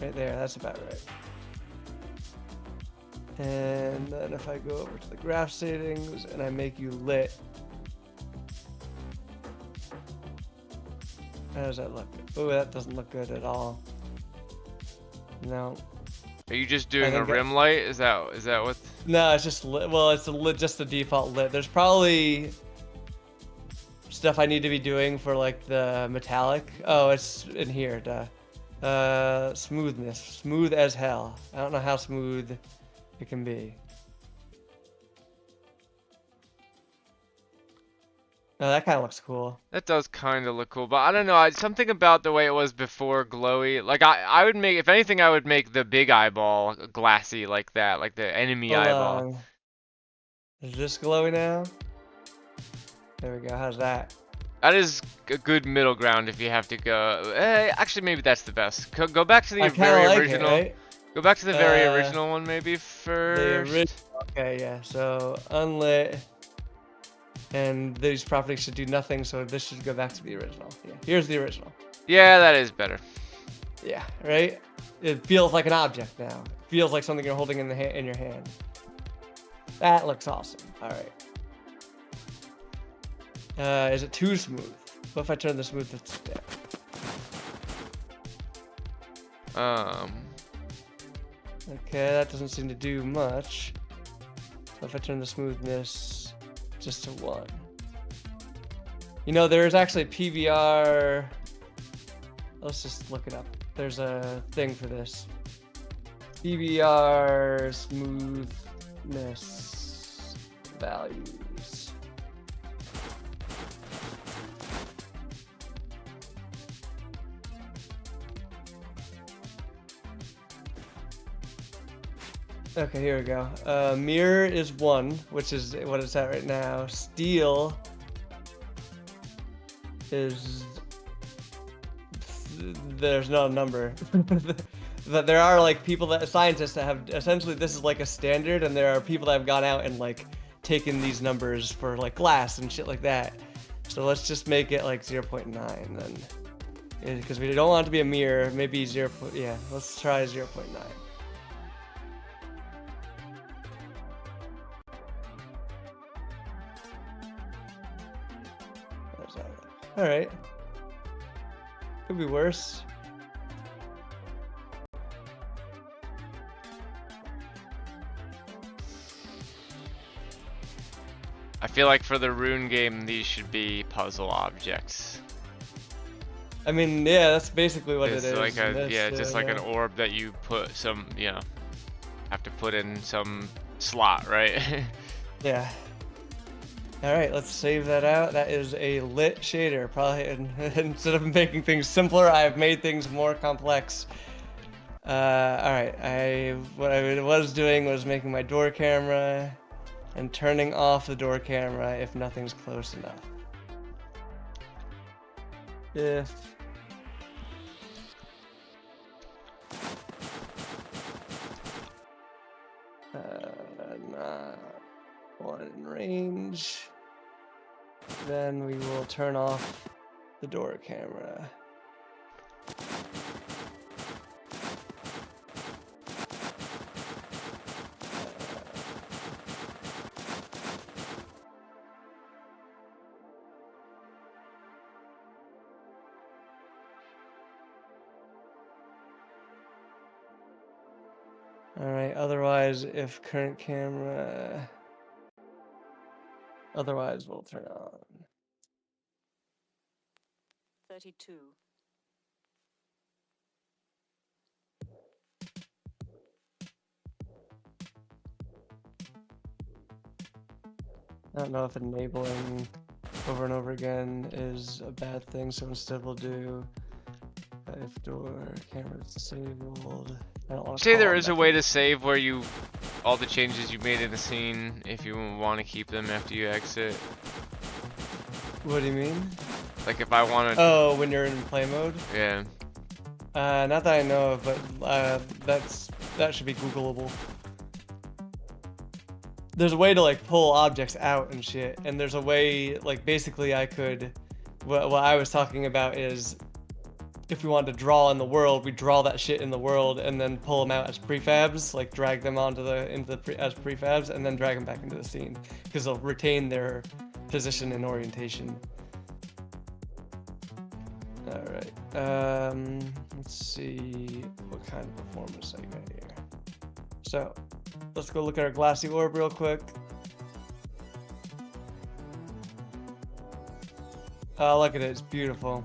Right there, that's about right. And then if I go over to the graph settings and I make you lit. How does that look? Oh, that doesn't look good at all. No. Are you just doing a think rim light? Is that what? No, it's just lit. Well, it's just the default lit. There's probably stuff I need to be doing for like the metallic. Oh, it's in here. Duh. Smoothness. Smooth as hell. I don't know how smooth it can be. Oh, that kind of looks cool. That does kind of look cool, but I don't know. Something about the way it was before glowy. Like I would make, if anything, I would make the big eyeball glassy like that, like the enemy Hold eyeball. on. Is this glowy now? There we go. How's that? That is a good middle ground if you have to go. Actually, maybe that's the best. Go back to the I kind very of like original. it, right? Go back to the very original one maybe first. The original. Okay, yeah. So unlit, and these properties should do nothing. So this should go back to the original. Yeah. Here's the original. Yeah, that is better. Yeah. Right. It feels like an object now. It feels like something you're holding in in your hand. That looks awesome. All right. Is it too smooth? What if I turn the smoothness down? Okay, that doesn't seem to do much. So if I turn the smoothness just to 1. You know, there is actually PBR. Let's just look it up. There's a thing for this. PBR smoothness values. Okay, here we go. Mirror is 1, which is what it's at right now. Steel is... There's no number. But there are like scientists that have, essentially this is like a standard, and there are people that have gone out and like taken these numbers for like glass and shit like that. So let's just make it like 0.9 then. Because we don't want it to be a mirror, maybe 0. Yeah, let's try 0.9. All right. Could be worse. I feel like for the rune game, these should be puzzle objects. I mean, yeah, that's basically what It's it is. like in a, this, yeah, just like an orb that you put some, you know, have to put in some slot, right? Yeah. All right, let's save that out. That is a lit shader. Probably instead of making things simpler, I've made things more complex. All right. What I was doing was making my door camera and turning off the door camera if nothing's close enough. If not one in range, then we will turn off the door camera. Alright, otherwise, if current camera. Otherwise, we'll turn on. 32. I don't know if enabling over and over again is a bad thing, so instead we'll do if door camera is disabled. I don't want to Say there is a way to save where you, all the changes you made in the scene, if you want to keep them after you exit. What do you mean? Like if I wanted, Oh, when you're in play mode? yeah. Not that I know of, but that should be Googleable. There's a way to like pull objects out and shit, and there's a way like basically I could. What I was talking about is if we wanted to draw in the world, we draw that shit in the world and then pull them out as prefabs, like drag them onto as prefabs, and then drag them back into the scene because they'll retain their position and orientation. All right. Let's see what kind of performance I got here. So, let's go look at our glassy orb real quick. Oh, look at it. It's beautiful.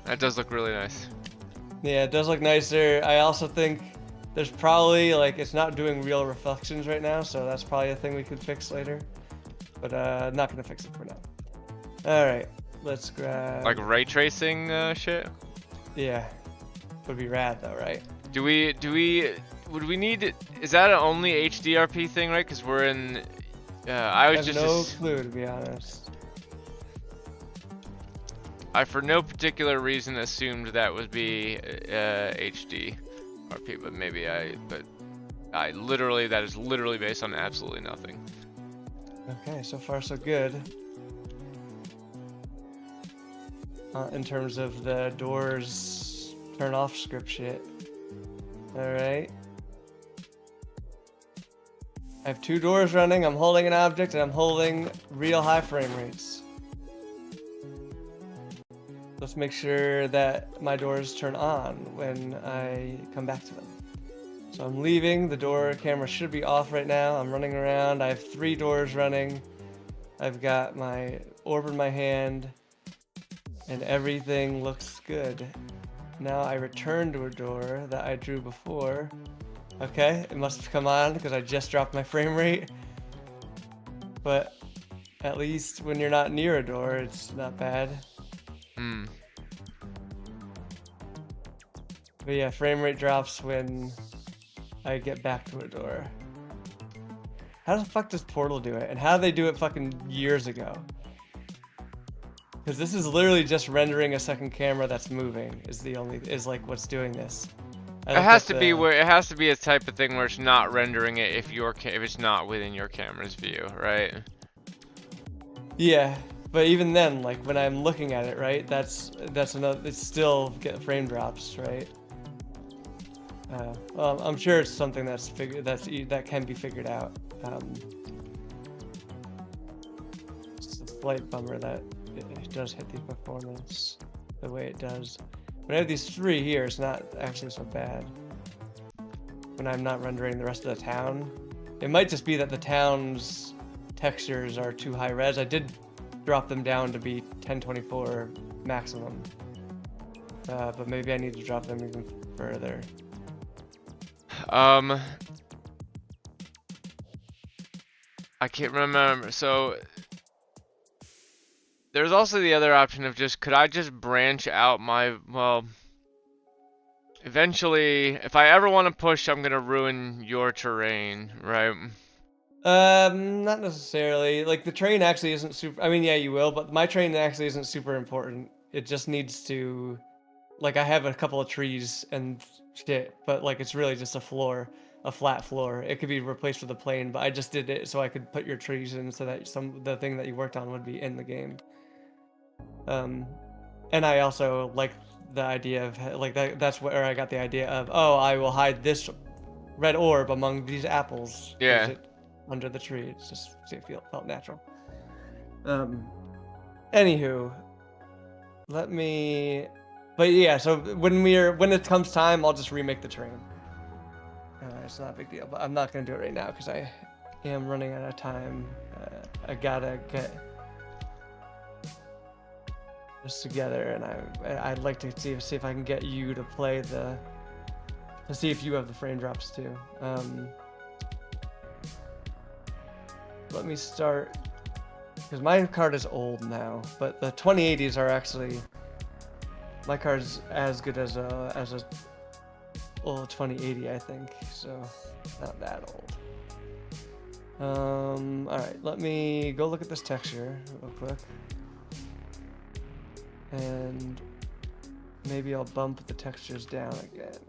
That does look really nice. Yeah, it does look nicer. I also think there's probably, like, it's not doing real reflections right now, so that's probably a thing we could fix later. But, not gonna fix it for now. Alright, let's grab... Like ray tracing shit? Yeah. Would be rad though, right? Would we need, is that an only HDRP thing, right? Because we're in, I was have just, no clue, to be honest. I for no particular reason assumed that would be HD RP, but maybe I literally, that is literally based on absolutely nothing. Okay, so far so good. In terms of the doors turn off script shit. Alright. I have 2 doors running, I'm holding an object, and I'm holding real high frame rates. Let's make sure that my doors turn on when I come back to them. So I'm leaving, the door camera should be off right now. I'm running around, I have 3 doors running. I've got my orb in my hand, and everything looks good. Now I return to a door that I drew before. Okay, it must have come on because I just dropped my frame rate. But at least when you're not near a door, it's not bad. Hmm. But yeah, frame rate drops when I get back to a door. How the fuck does Portal do it? And how did they do it fucking years ago? Because this is literally just rendering a second camera that's moving is like what's doing this. It has to be where, it has to be a type of thing where it's not rendering it if it's not within your camera's view, right? Yeah, but even then, like when I'm looking at it, right? That's another. It's still get frame drops, right? Well, I'm sure it's something that can be figured out. It's a slight bummer that it does hit the performance the way it does. When I have these 3 here, it's not actually so bad. When I'm not rendering the rest of the town, It might just be that the town's textures are too high res. I did drop them down to be 1024 maximum. But maybe I need to drop them even further. I can't remember. So there's also the other option of could I just branch out well, eventually, if I ever want to push, I'm gonna ruin your terrain, right? Not necessarily. Like the train actually isn't super. I mean, yeah, you will, but my train actually isn't super important. It just needs to, like, I have a couple of trees and shit, but like it's really just a floor, a flat floor. It could be replaced with a plane, but I just did it so I could put your trees in, so that the thing that you worked on would be in the game. And I also like the idea of like that's where I got the idea of, oh, I will hide this red orb among these apples. 'cause Yeah. under the tree. It's just it felt natural. Anywho, let me. But yeah, so when it comes time, I'll just remake the train. It's not a big deal, but I'm not gonna do it right now because I am running out of time. I gotta get this together, and I'd like to see if I can get you to play to see if you have the frame drops too. Let me start, because my card is old now, but the 2080s are actually, my card's as good as a old 2080, I think, so not that old. All right, let me go look at this texture real quick, and maybe I'll bump the textures down again.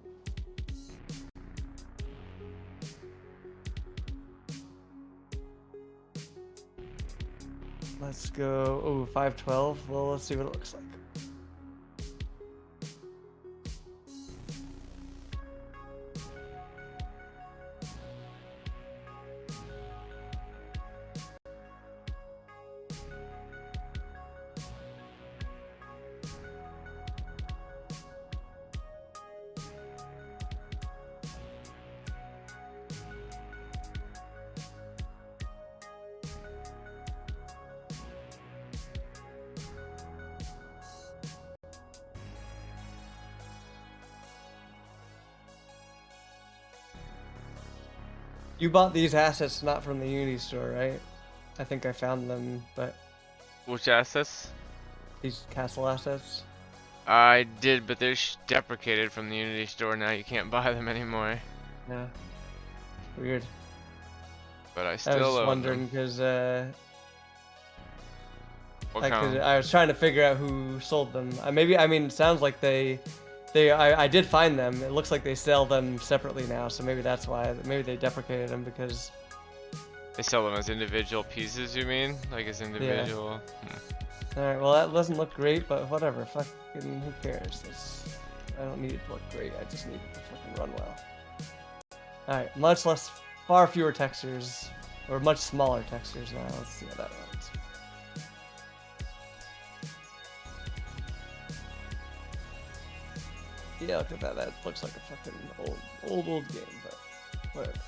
Let's go, 512. Well, let's see what it looks like. You bought these assets not from the Unity store, right? I think I found them, but Which assets? these castle assets. I did, but they're deprecated from the Unity store now. You can't buy them anymore. Yeah. Weird. But I I still was own just wondering them. because What like, 'cause kind? I was trying to figure out who sold them. Maybe, I mean, it sounds like I did find them. It looks like they sell them separately now, so maybe that's why. Maybe they deprecated them because. They sell them as individual pieces, you mean? Like as individual? All right. Well, that doesn't look great, but whatever. Fucking who cares? I don't need it to look great. I just need it to fucking run well. All right. Far fewer textures, or much smaller textures now. Let's see how that runs. Yeah, look at that. That looks like a fucking old game, but whatever.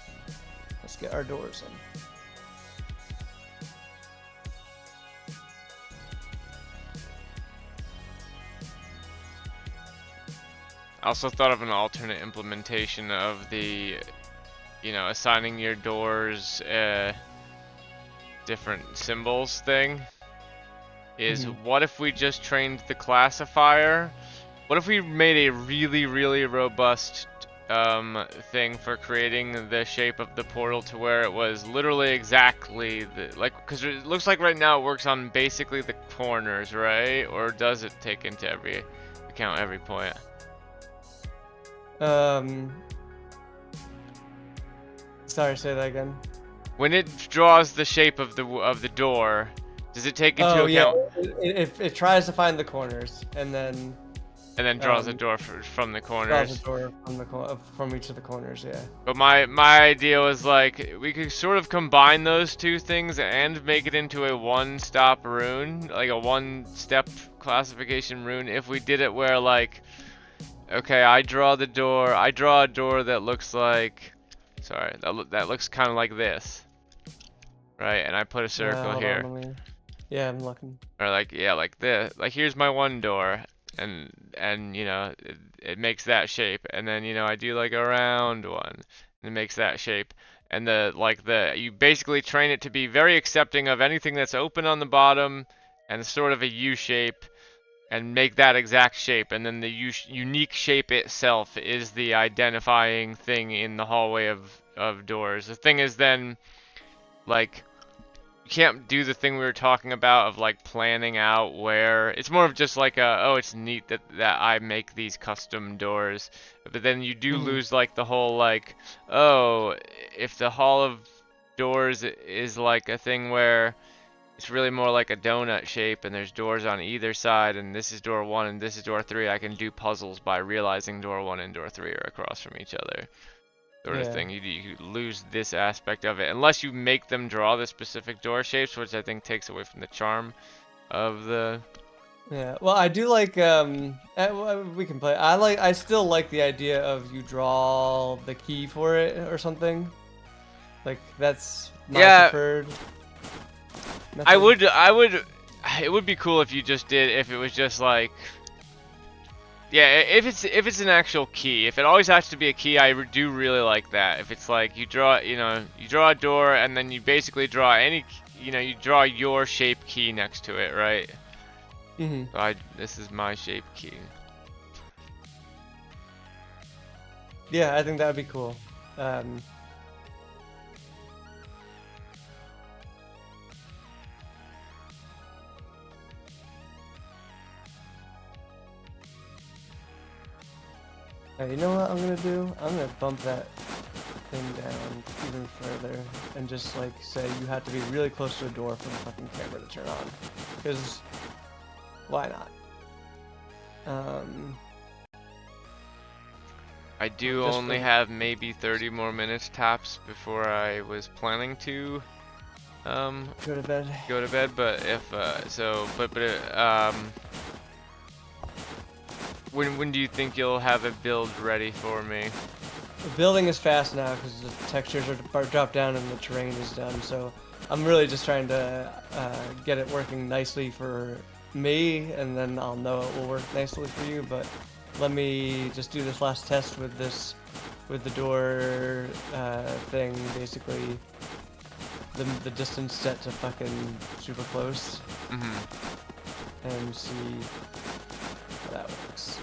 Let's get our doors in. I also thought of an alternate implementation of the, assigning your doors different symbols thing. What if we just trained the classifier? What if we made a really, really robust thing for creating the shape of the portal to where it was literally exactly because it looks like right now it works on basically the corners, right? Or does it take into account every point? Sorry, say that again. When it draws the shape of the door, does it take into account? Yeah. It tries to find the corners and then draws a door from the corners. Draws a door from each of the corners, yeah. But my idea was like we could sort of combine those two things and make it into a one-stop rune, like a one-step classification rune. If we did it where like, okay, I draw a door that looks like. sorry, that looks kind of like this, right? And I put a circle Hold here, on, yeah, I'm looking. or like yeah, like this. Like here's my one door, and you know it makes that shape, and then you know I do like a round one, and it makes that shape. And you basically train it to be very accepting of anything that's open on the bottom, and sort of a U shape, and make that exact shape, and then the unique shape itself is the identifying thing in the hallway of doors. The thing is then, like, you can't do the thing we were talking about of like planning out where it's more of just like oh, it's neat that I make these custom doors, but then you do lose like the whole like, oh, if the hall of doors is like a thing where it's really more like a donut shape and there's doors on either side, and this is door 1 and this is door 3. I can do puzzles by realizing door 1 and door 3 are across from each other, sort of thing. You lose this aspect of it unless you make them draw the specific door shapes, which I think takes away from the charm of the... Yeah, well, I do like, we can play. I still like the idea of you draw the key for it or something. Like, that's my preferred method. I would, it would be cool if you just did, if it was just like, yeah, if it's an actual key. If it always has to be a key, I do really like that. If it's like you draw, you know, you draw a door and then you basically draw any, you know, you draw your shape key next to it, right? So this is my shape key. Yeah, I think that would be cool. You know what I'm gonna do? I'm gonna bump that thing down even further and just like say you have to be really close to a door for the fucking camera to turn on. Because why not? I do just only for- have maybe 30 more minutes tops before I was planning to Go to bed. but if when do you think you'll have a build ready for me? The building is fast now because the textures are dropped down and the terrain is done. So I'm really just trying to get it working nicely for me, and then I'll know it will work nicely for you. But let me just do this last test with the door thing, basically the distance set to fucking super close, and see how that works.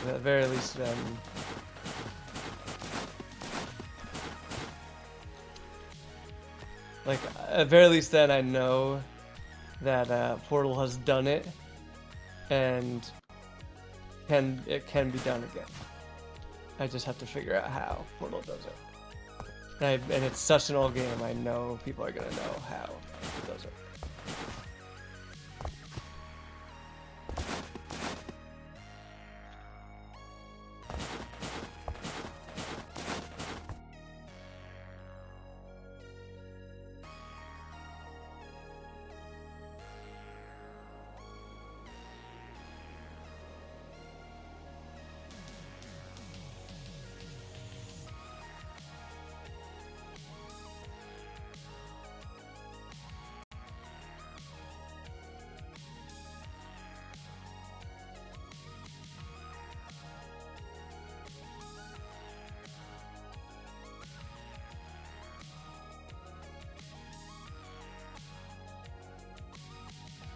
At the very least, like at very least, then I know that Portal has done it, and it can be done again. I just have to figure out how Portal does it. And it's such an old game. I know people are gonna know how it does it.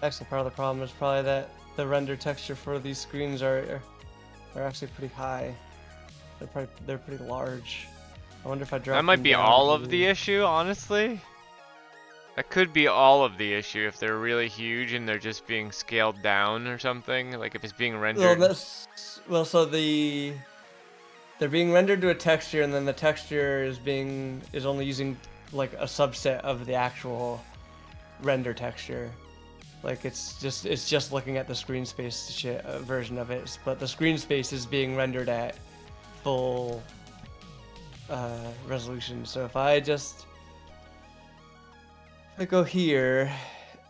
Actually, part of the problem is probably that the render texture for these screens are actually pretty high. They're pretty large. I wonder if I drop That might them be down all to- of the issue, honestly. That could be all of the issue if they're really huge and they're just being scaled down or something. Like if it's being rendered. So they're being rendered to a texture, and then the texture is only using like a subset of the actual render texture. Like it's just looking at the screen space shit version of it, but the screen space is being rendered at full resolution. So if I go here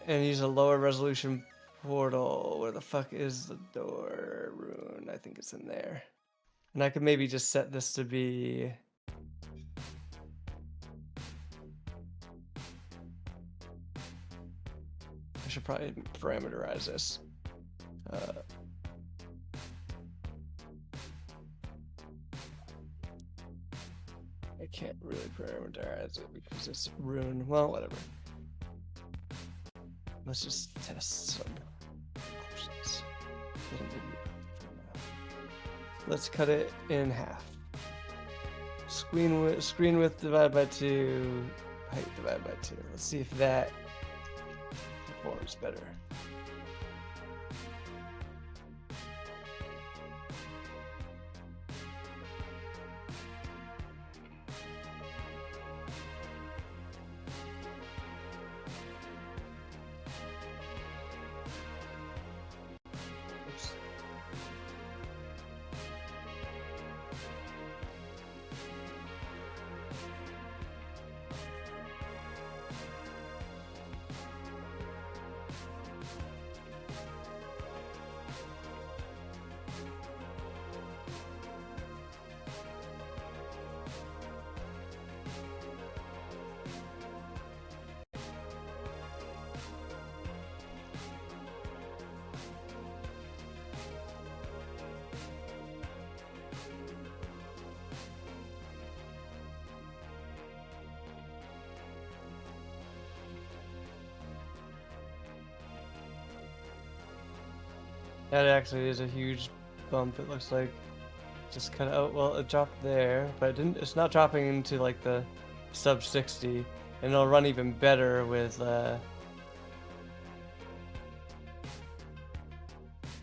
and use a lower resolution portal, where the fuck is the door rune? I think it's in there. And I could maybe just set this to be. I should probably parameterize this. I can't really parameterize it because it's rune. Well, whatever. Let's just test some options. Let's cut it in half. Screen width divided by 2, height divided by 2. Let's see if that performs better. Oops. That actually is a huge bump. It looks like just cut out. Well, it dropped there, but it didn't. It's not dropping into like the sub 60, and it'll run even better with. Yeah,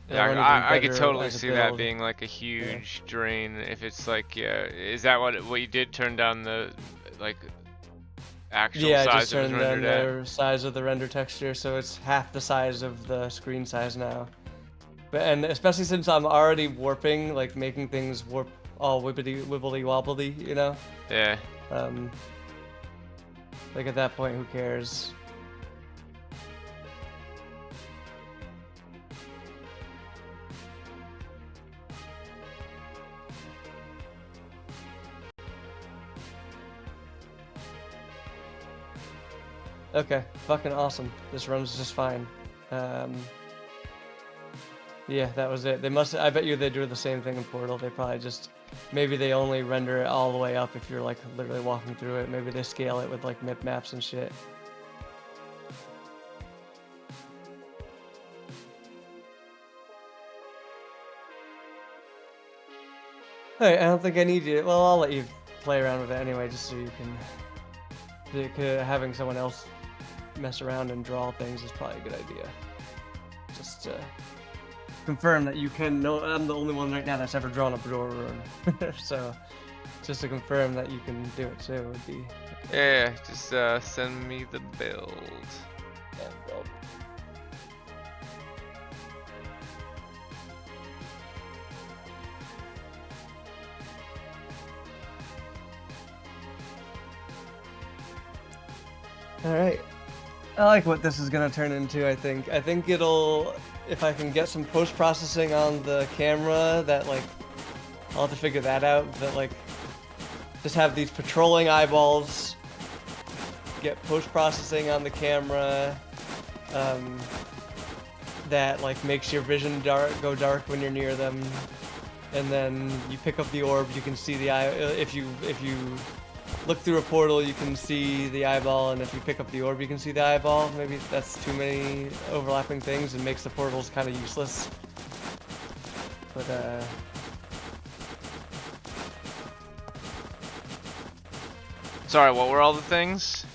it'll run even I could better totally as a see that build. being like a huge drain if it's like, yeah, is that what you did, turn down the like actual Yeah, I size just it was turned down rendered at? the size of the render texture, so it's half the size of the screen size now. But and especially since I'm already warping, like making things warp all wibbly wobbly, you know. Yeah. Like at that point, who cares? Okay, fucking awesome. This runs just fine. Yeah, that was it. They must. I bet you they do the same thing in Portal. They probably just, maybe they only render it all the way up if you're like literally walking through it. Maybe they scale it with like mip maps and shit. Hey, I don't think I need you. Well, I'll let you play around with it anyway, just so you can. Having someone else mess around and draw things is probably a good idea. Just to confirm that you can. No, I'm the only one right now that's ever drawn a Bedora rune. So, just to confirm that you can do it too would be. Yeah, just send me the build. Yeah, well, all right. I like what this is gonna turn into. I think it'll, if I can get some post processing on the camera, that like I'll have to figure that out. That like just have these patrolling eyeballs, get post processing on the camera, that like makes your vision go dark when you're near them, and then you pick up the orb, you can see the eye. If you look through a portal, you can see the eyeball, and if you pick up the orb, you can see the eyeball. Maybe that's too many overlapping things and makes the portals kind of useless. But Sorry, what were all the things?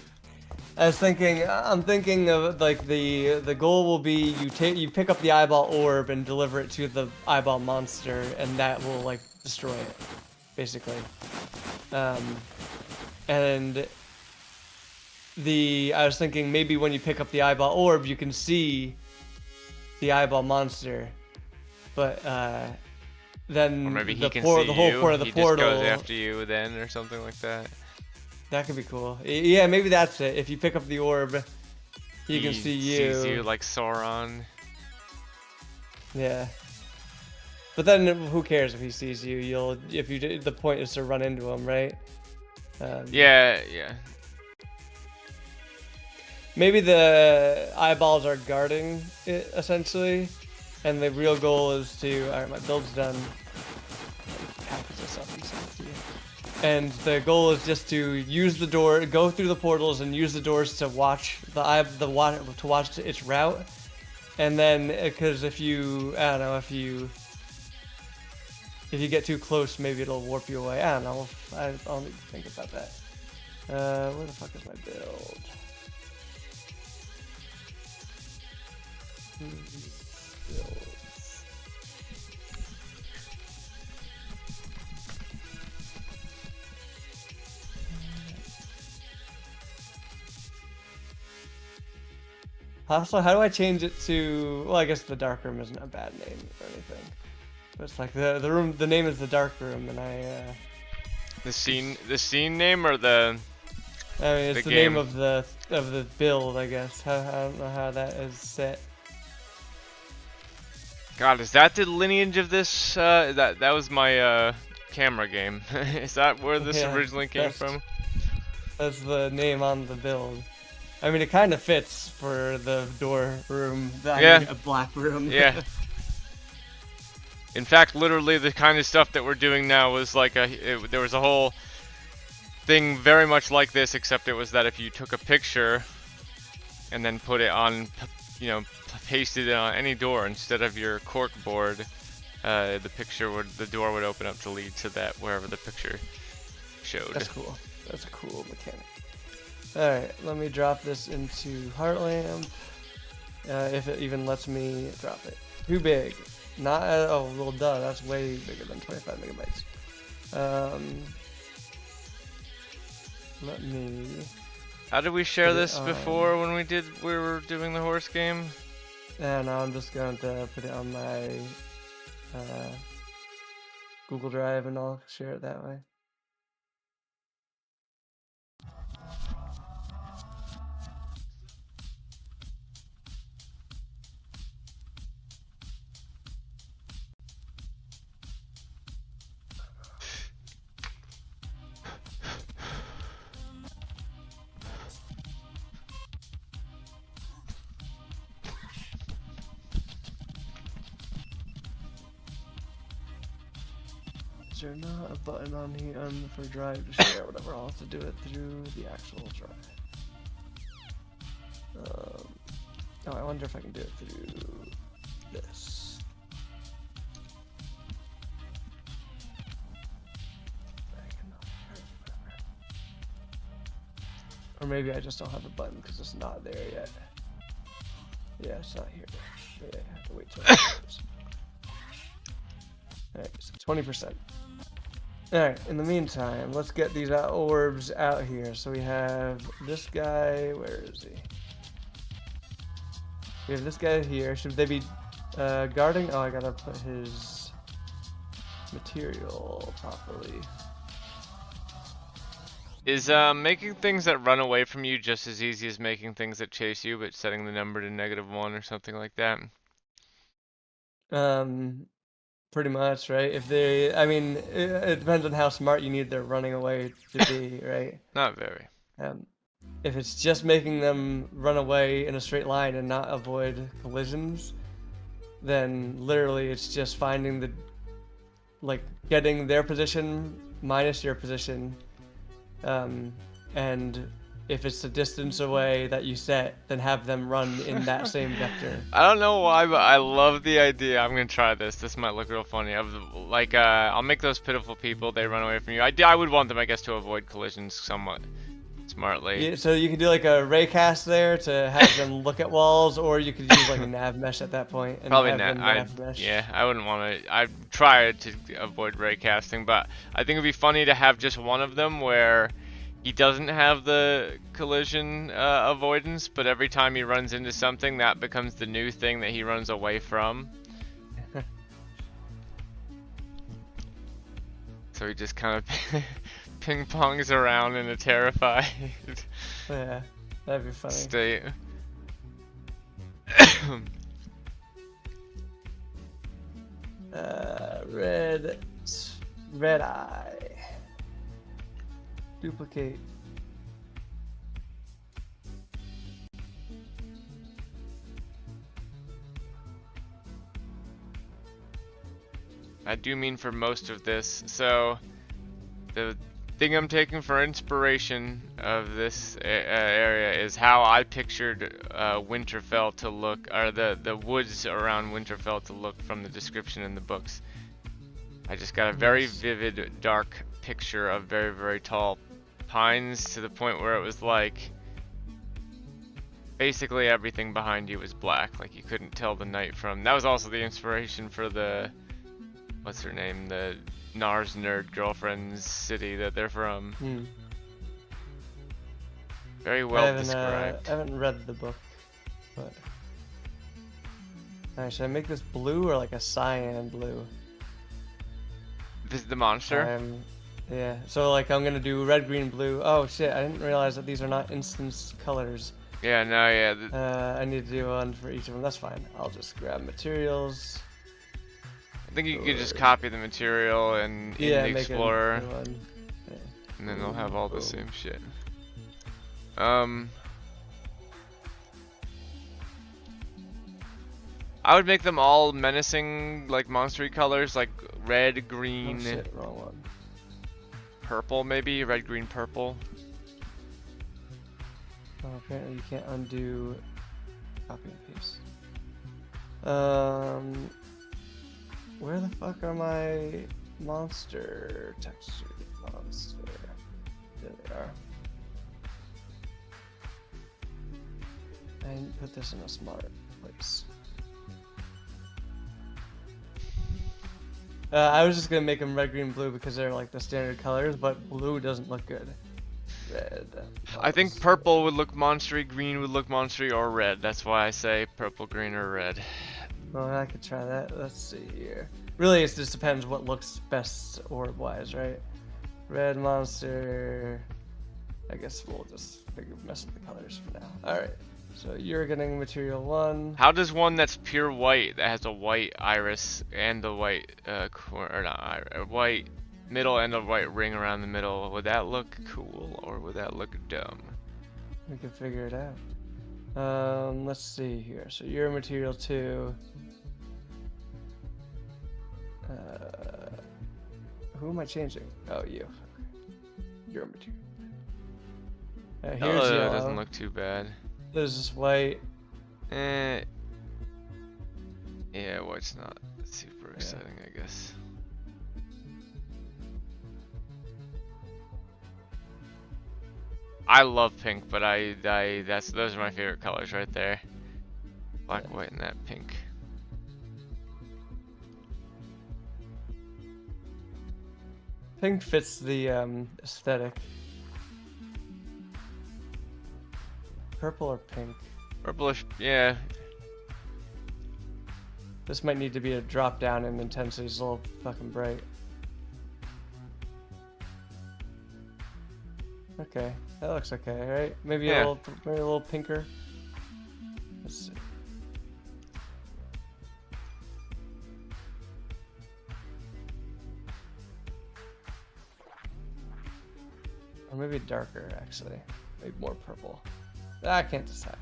I'm thinking of like the goal will be you pick up the eyeball orb and deliver it to the eyeball monster, and that will like destroy it, basically. And I was thinking maybe when you pick up the eyeball orb, you can see the eyeball monster, but then Or maybe he the can whole see point you. of the He portal. just goes after you then, or something like that. That could be cool. Yeah, maybe that's it. If you pick up the orb, he can see you. Sees you like Sauron. Yeah. But then who cares if he sees you? The point is to run into him, right? Yeah. Maybe the eyeballs are guarding it essentially, and the real goal is to. All right, my build's done. Package this up and send it to you. And the goal is just to use the door, go through the portals, and use the doors to watch to watch its route. And then, because if you, I don't know, if you get too close, maybe it'll warp you away. I don't know. I'll need to think about that. Where the fuck is my build? Builds. Also, how do I change it to? Well, I guess the dark room isn't a bad name or anything. But it's like the room. The name is the dark room, and The scene name or the? I mean, it's the game. name of the build, I guess. I don't know how that is set. God, is that the lineage of this? That was my camera game. Is that where this Yeah, originally came that's- from? That's the name on the build. I mean, it kind of fits for the door room. Yeah. A black room. Yeah. In fact, literally the kind of stuff that we're doing now was like there was a whole thing very much like this, except it was that if you took a picture and then put it on, pasted it on any door instead of your cork board, the door would open up to lead to that wherever the picture showed. That's cool. That's a cool mechanic. Alright, let me drop this into Heartlamp. If it even lets me drop it. Too big. Not, oh, well, duh, that's way bigger than 25 megabytes. Let me... How did we share Put it this on- before when we were doing the horse game? And I'm just going to put it on my Google Drive and I'll share it that way. Is there not a button on here for Drive to share whatever? I'll have to do it through the actual Drive. Oh, I wonder if I can do it through this. Or maybe I just don't have the button because it's not there yet. Yeah, it's not here. Yeah, I have to wait till it comes. Alright, so 20%. Alright, in the meantime, let's get these orbs out here. So we have this guy, where is he? We have this guy here. Should they be guarding? Oh, I gotta put his material properly. Is making things that run away from you just as easy as making things that chase you, but setting the number to -1 or something like that? Pretty much, right? If they, I mean, it depends on how smart you need their running away to be, right? Not very. If it's just making them run away in a straight line and not avoid collisions, then literally it's just finding getting their position minus your position. And if it's the distance away that you set, then have them run in that same vector. I don't know why, but I love the idea. I'm gonna try this. This might look real funny. I'll make those pitiful people. They run away from you. I would want them, I guess, to avoid collisions somewhat smartly. Yeah, so you can do like a raycast there to have them look at walls, or you could use like a nav mesh at that point. And Probably have not. them nav mesh. Yeah, I wouldn't want to. I'd try to avoid raycasting, but I think it'd be funny to have just one of them where he doesn't have the collision avoidance, but every time he runs into something, that becomes the new thing that he runs away from. So he just kind of ping-pongs around in a terrified Yeah, that'd be funny. state. red eye. Duplicate. I do mean for most of this. So the thing I'm taking for inspiration of this area is how I pictured Winterfell to look, or the woods around Winterfell to look from the description in the books. I just got a very vivid, dark picture of very, very tall pines to the point where it was like basically everything behind you was black. Like you couldn't tell the night from. That was also the inspiration for the, what's her name, the Nars nerd girlfriend's city that they're from. Very well described. I haven't read the book, but alright, should I make this blue or like a cyan blue? This is the monster. Yeah. So like I'm gonna do red, green, blue. Oh shit! I didn't realize that these are not instance colors. Yeah. No. Yeah. I need to do one for each of them. That's fine. I'll just grab materials. I think you could just copy the material and in the Explorer, and then they'll have all the same shit. I would make them all menacing, like monstery colors, like red, green, oh, shit, wrong one. Purple maybe, red, green, purple. Oh, apparently you can't undo copy and paste. Where the fuck are my monster textures? Monster. There they are. I didn't put this in a smart place. I was just gonna make them red, green, blue because they're like the standard colors, but blue doesn't look good. Red. I think purple would look monstery, green would look monstery, or red. That's why I say purple, green, or red. Well, I could try that. Let's see here. Really, it just depends what looks best orb-wise, right? Red monster. I guess we'll just mess with the colors for now. All right. So you're getting material 1. How does one that's pure white, that has a white iris and the white white middle and a white ring around the middle, would that look cool or would that look dumb? We can figure it out. Let's see here. So you're material 2. Who am I changing? Oh, you. You're material. Here's yellow. It doesn't look too bad. There's this white. Yeah, white's not super exciting, I guess. I love pink, but those are my favorite colors right there. Black, white, and that pink. Pink fits the aesthetic. Purple or pink? Purplish, yeah. This might need to be a drop down in intensity. It's a little fucking bright. Okay, that looks okay, right? Maybe a little pinker. Let's see. Or maybe darker, actually. Maybe more purple. I can't decide.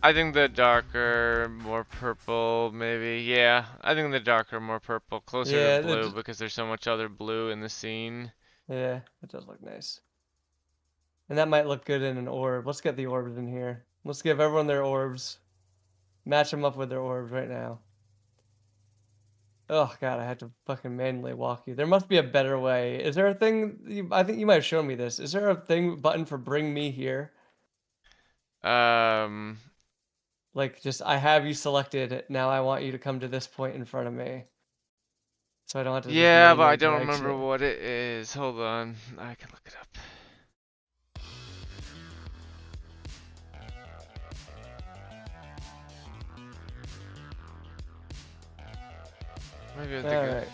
I think the darker, more purple, maybe. Yeah, I think the darker, more purple, closer to blue because there's so much other blue in the scene. Yeah, it does look nice. And that might look good in an orb. Let's get the orbs in here. Let's give everyone their orbs. Match them up with their orbs right now. Oh god, I had to fucking manually walk you. There must be a better way. Is there a thing? I think you might have shown me this. Is there a button for bring me here? Like just I have you selected. Now I want you to come to this point in front of me. So I don't have to. Yeah, but I don't remember what it is. Hold on, I can look it up. Maybe I think of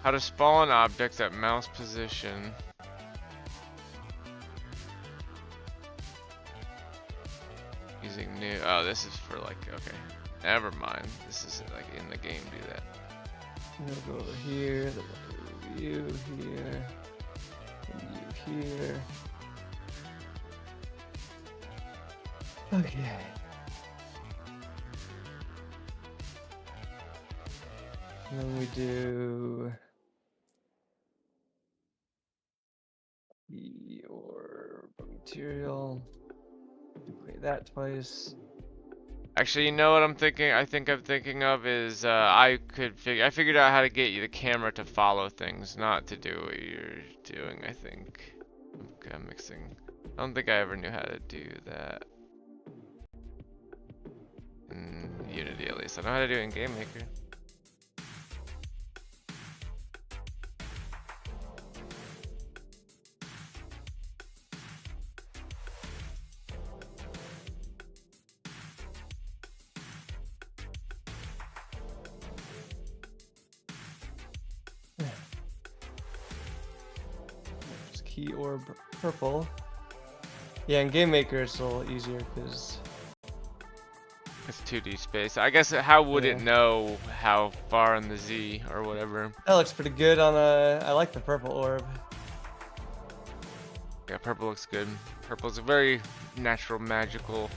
how to spawn objects at mouse position. Using new. Oh, this is for like, okay. Never mind. This is like in the game. Do that. I'm gonna go over here. Then we'll do you here. And you here. Okay. And then we do the orb material. Duplicate that twice. Actually, you know what I'm thinking? I think I'm thinking of is I figured out how to get you the camera to follow things, not to do what you're doing. I think. Okay, I'm mixing. I don't think I ever knew how to do that. In Unity, at least. I know how to do it in Game Maker. Just key orb purple. Yeah, in Game Maker it's a little easier because It's 2D space. I guess how would it Yeah. know how far on the Z or whatever? that looks pretty good on a. I like the purple orb. Yeah, purple looks good. Purple's a very natural, magical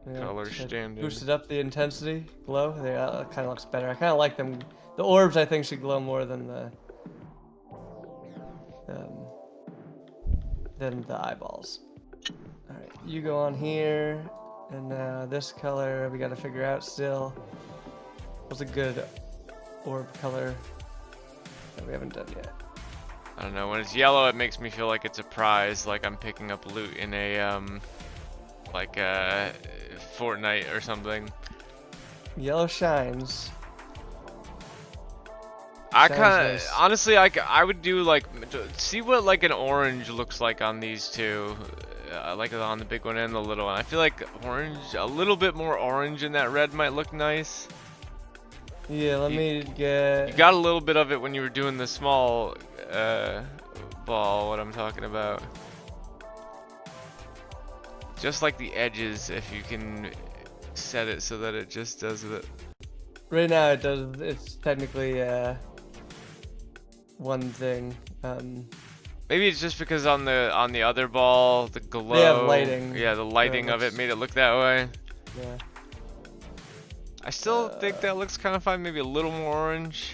Yeah, color it standard. boosted up the intensity, glow. Yeah, kind of looks better. I kind of like them. The orbs I think should glow more than the eyeballs. All right, you go on here, and now this color we got to figure out still. What's a good orb color that we haven't done yet? I don't know. When it's yellow, it makes me feel like it's a prize, like I'm picking up loot in a like Fortnite or something. Yellow shines. I Sounds kind of, nice. honestly, I would do like, see what like an orange looks like on these two, like on the big one and the little one. I feel like orange, a little bit more orange in that red might look nice. Yeah, let You- me get. You got a little bit of it when you were doing the small ball, what I'm talking about. Just like the edges, if you can set it so that it just does it. Right now it does. It's technically one thing. Maybe it's just because on the other ball, the glow. They have lighting, Yeah, the lighting of it looks- made it look that way. Yeah. I still think that looks kind of fine. Maybe a little more orange.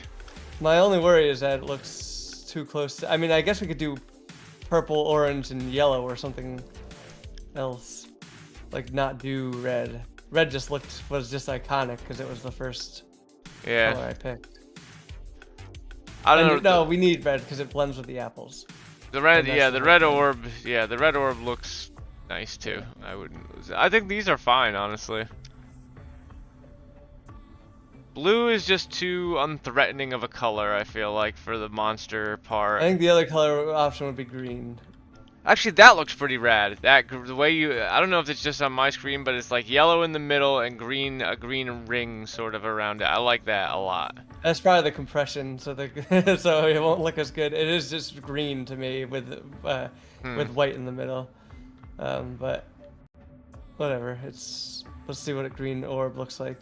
My only worry is that it looks too close to. I mean, I guess we could do purple, orange, and yellow or something else. Like not do red. Red just was just iconic because it was the first Yeah. color I picked. I don't know. And no, we need red because it blends with the apples. The red, and that's yeah, the the whole red thing. orb, yeah, the red orb looks nice too. I wouldn't lose it. I think these are fine, honestly. Blue is just too unthreatening of a color, I feel like, for the monster part. I think the other color option would be green. Actually, that looks pretty rad. The way you, I don't know if it's just on my screen, but it's like yellow in the middle and green, a green ring sort of around it. I like that a lot. That's probably the compression, so the so it won't look as good. It is just green to me with white in the middle, but whatever. Let's see what a green orb looks like.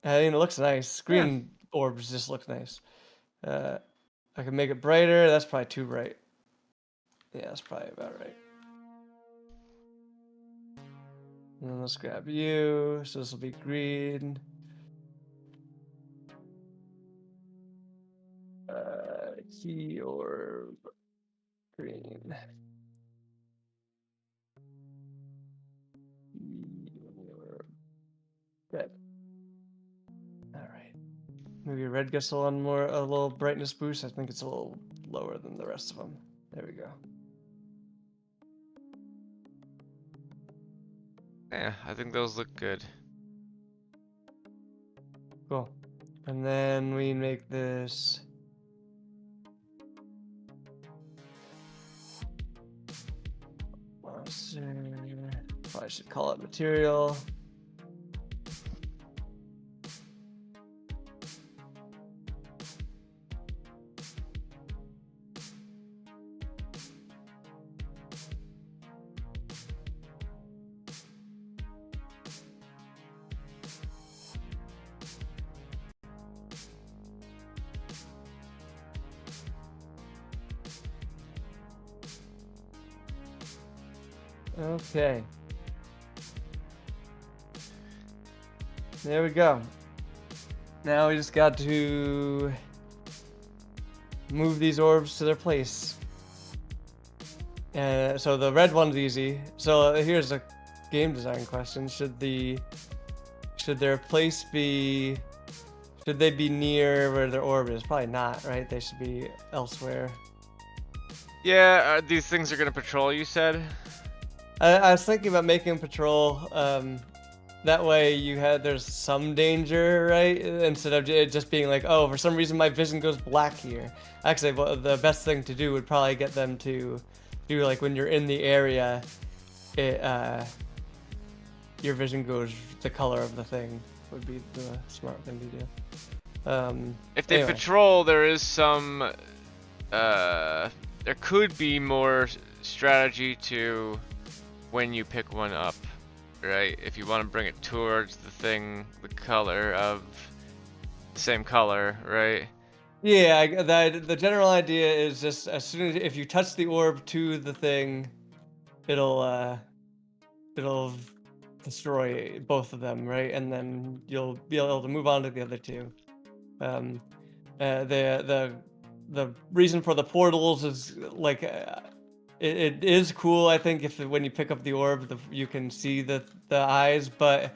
I mean, it looks nice. Green orbs just look nice. I can make it brighter. That's probably too bright. Yeah, that's probably about right. And then let's grab you. So this will be green. Key orb. Green. Key orb. Red. All right. Maybe red gets a little brightness boost. I think it's a little lower than the rest of them. There we go. Yeah, I think those look good. Cool. And then we make this. Probably should call it material. Okay. There we go. Now we just got to move these orbs to their place. So the red one's easy. So here's a game design question: should their place be? Should they be near where their orb is? Probably not, right? They should be elsewhere. Yeah, these things are gonna patrol, you said? I was thinking about making patrol. That way there's some danger, right? Instead of it just being like, oh, for some reason my vision goes black here. Actually, the best thing to do would probably get them to do like when you're in the area, your vision goes the color of the thing would be the smart thing to do. If they anyway. patrol, there is some, there could be more strategy to when you pick one up, right? If you want to bring it towards the thing, the color of the same color, right? Yeah, the general idea is just as soon as if you touch the orb to the thing, it'll destroy both of them, right? And then you'll be able to move on to the other two. The reason for the portals is like it is cool. I think if when you pick up the orb, you can see the eyes, but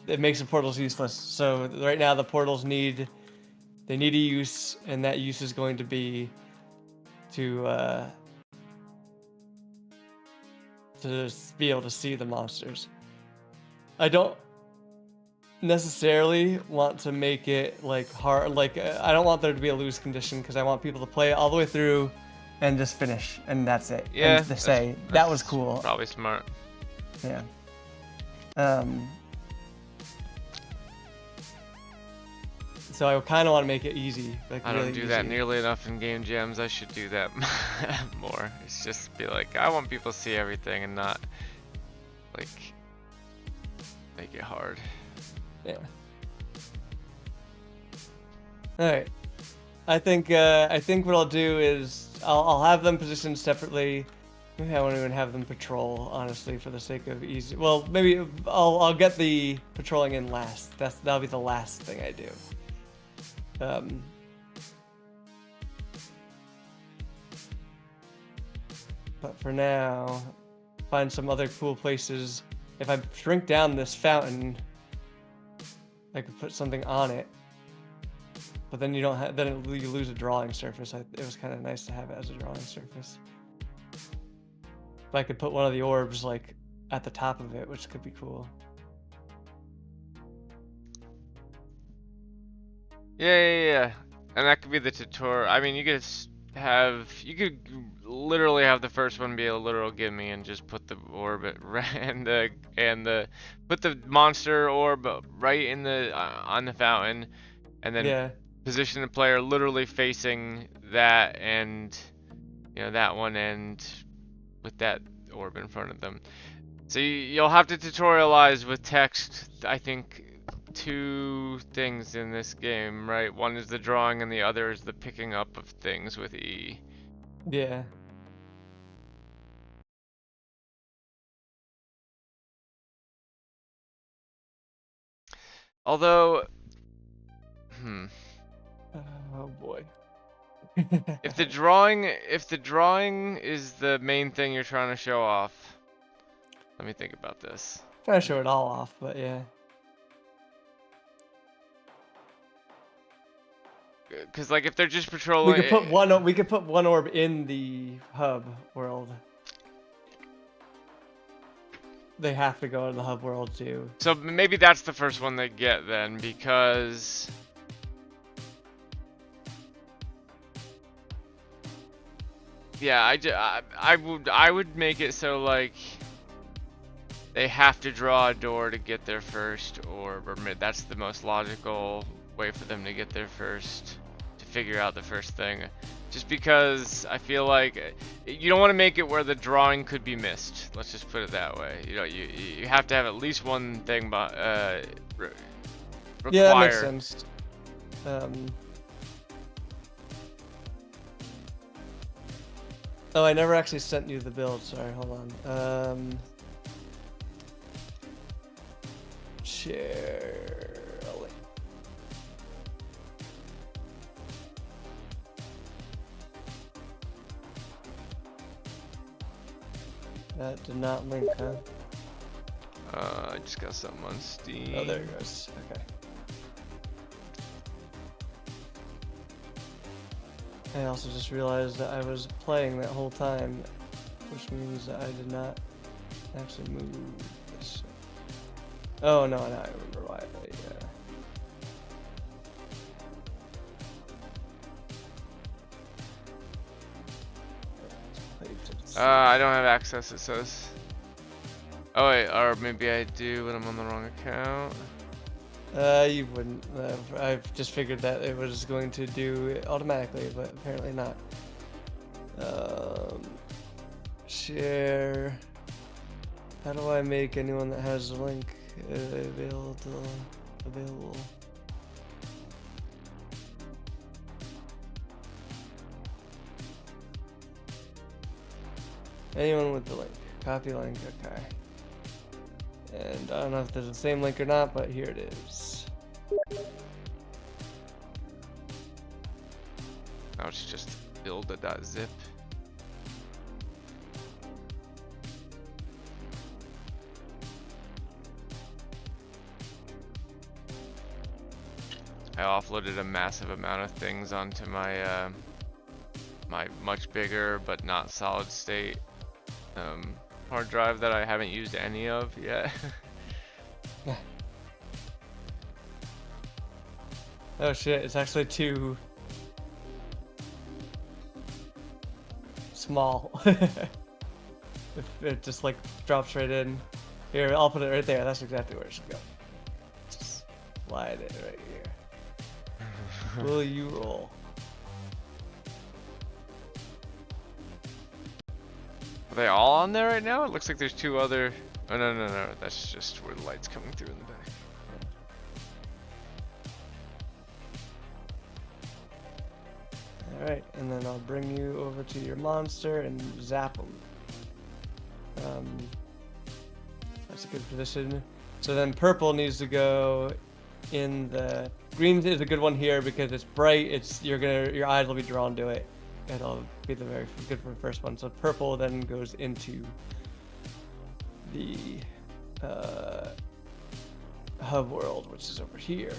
it makes the portals useless. So right now the portals need a use, and that use is going to be to be able to see the monsters. I don't necessarily want to make it like hard, like I don't want there to be a lose condition, because I want people to play it all the way through and just finish, and that's it. Yeah, And to say that was cool. Probably smart. Yeah. So I kind of want to make it easy. Like I really don't do that easy. nearly enough in game jams. I should do that more. It's just be like, I want people to see everything and not like make it hard. Yeah. All right. I think what I'll do is I'll have them positioned separately. Maybe I won't even have them patrol, honestly, for the sake of easy. Well, maybe I'll get the patrolling in last. That'll be the last thing I do. But for now, find some other cool places. If I shrink down this fountain, I could put something on it. But then you don't have, then you lose a drawing surface. It was kind of nice to have it as a drawing surface. If I could put one of the orbs like at the top of it, which could be cool. Yeah. And that could be the tutorial. I mean, you could literally have the first one be a literal gimme and just put the orb put the monster orb right in the on the fountain, and then position the player literally facing that, and that one end with that orb in front of them. So you'll have to tutorialize with text, I think. 2 things in this game, right? One is the drawing and the other is the picking up of things with E. Yeah. Although, Oh boy. if the drawing is the main thing you're trying to show off, let me think about this. Trying to show it all off, but yeah. Because like if they're just patrolling, we could put one orb in the hub world. They have to go in the hub world too. So maybe that's the first one they get then, because yeah, I would make it so like they have to draw a door to get their first orb, or that's the most logical way for them to get their first, to figure out the first thing. Just because I feel like you don't want to make it where the drawing could be missed. Let's just put it that way. You have to have at least one thing require. Yeah, that makes sense. Oh, I never actually sent you the build. Sorry, hold on. share a link. That did not link, huh? I just got something on Steam. Oh, there it goes. Okay. I also just realized that I was playing that whole time, which means that I did not actually move this. Oh no, now I remember why. I don't have access, it says. Oh wait, or maybe I do when I'm on the wrong account. You wouldn't. I've just figured that it was going to do it automatically, but apparently not. Share. How do I make anyone that has the link available? Anyone with the link. Copy link. Okay. And I don't know if there's the same link or not, but here it is. Now it's just build.zip. I offloaded a massive amount of things onto my my much bigger but not solid state hard drive that I haven't used any of yet. Oh shit, it's actually too small. If it just like drops right in. Here, I'll put it right there. That's exactly where it should go. Just slide it right here. Will you roll? Are they all on there right now? It looks like there's two other. Oh no, that's just where the light's coming through in the back. Alright, and then I'll bring you over to your monster and zap them. That's a good position. So then purple needs to go in the... Green is a good one here because it's bright, your eyes will be drawn to it. It'll be the very good for the first one. So purple then goes into the hub world, which is over here.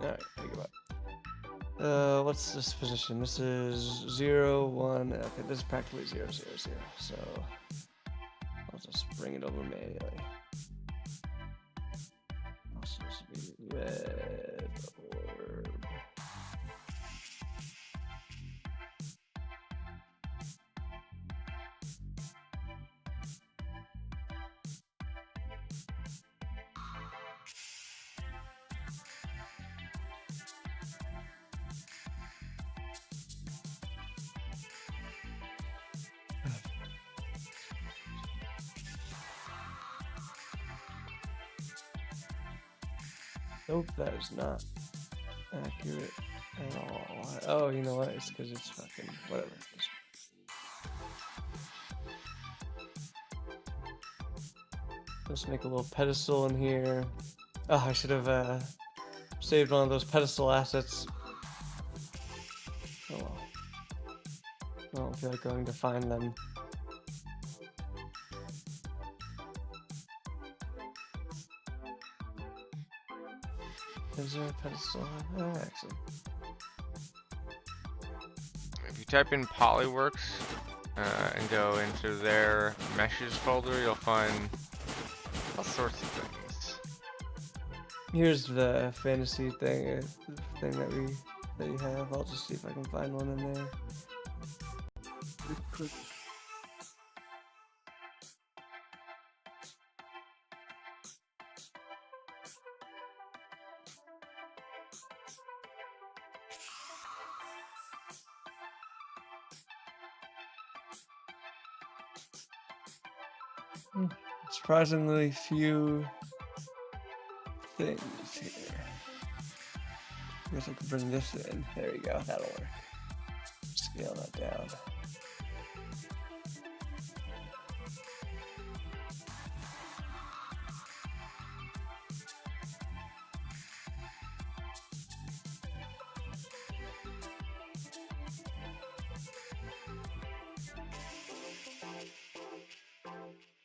Alright, think about it. What's this position? This is 0, 1. Okay, this is practically 0, 0, 0. So I'll just bring it over manually. Also, this will be red orb. Nope, that is not accurate at all. Oh, you know what? It's because it's fucking whatever. Let's make a little pedestal in here. Oh, I should have saved one of those pedestal assets. Oh well. don't feel like going to find them. Is there a pedestal? Actually. If you type in Polyworks and go into their meshes folder, you'll find all sorts of things. Here's the fantasy thing that you have. I'll just see if I can find one in there. Surprisingly few things here. I guess I could bring this in. There we go. That'll work. Scale that down.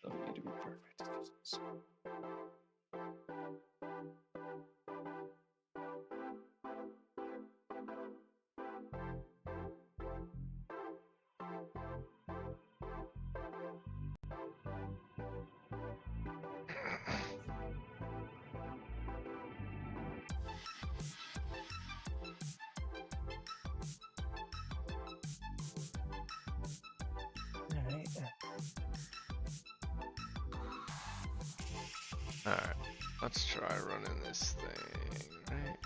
Don't need to be perfect. Alright. Alright, let's try running this thing, right?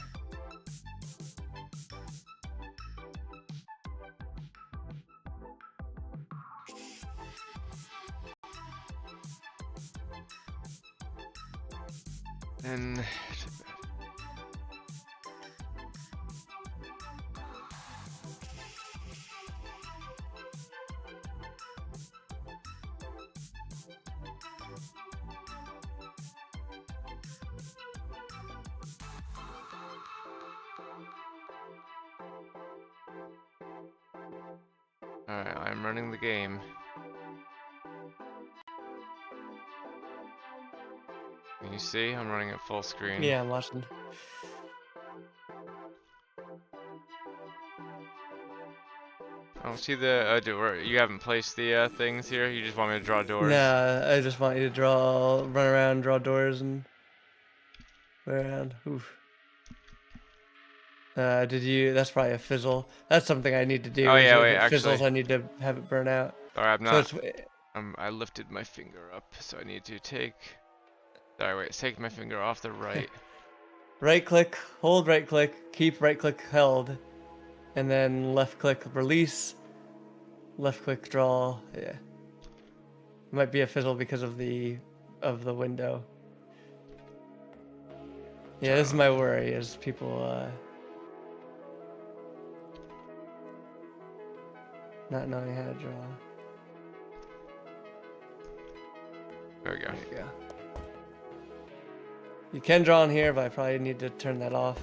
And alright, I'm running the game. Can you see? I'm running at full screen. Yeah, I'm watching. I don't see the door. You haven't placed the things here. You just want me to draw doors. Nah, I just want you to run around, draw doors, and go around. Oof. That's probably a fizzle. That's something I need to do. Oh, is yeah, if wait, it fizzles, actually- I need to have it burn out. Alright, I'm So not. it's I lifted my finger up, so I need to take. Sorry, wait. Take my finger off the right. right click, hold right click, keep right click held, and then left click release, left click draw. Yeah. Might be a fizzle because of the window. Yeah, this is my worry is people not knowing how to draw. There we go. There you go. You can draw in here, but I probably need to turn that off.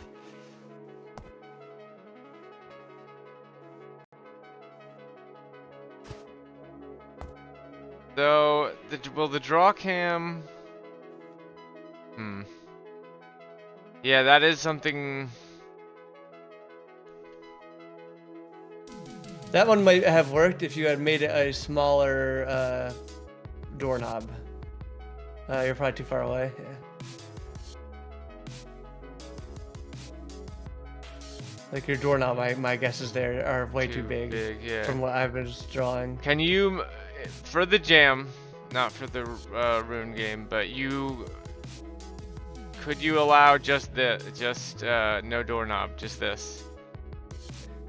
So, will the draw cam? Yeah, that is something. That one might have worked if you had made it a smaller doorknob. You're probably too far away. Yeah. Like your doorknob, my guesses there are way too big Yeah. from what I was drawing. Can you, for the jam, not for the rune game, but could you allow just no doorknob, just this?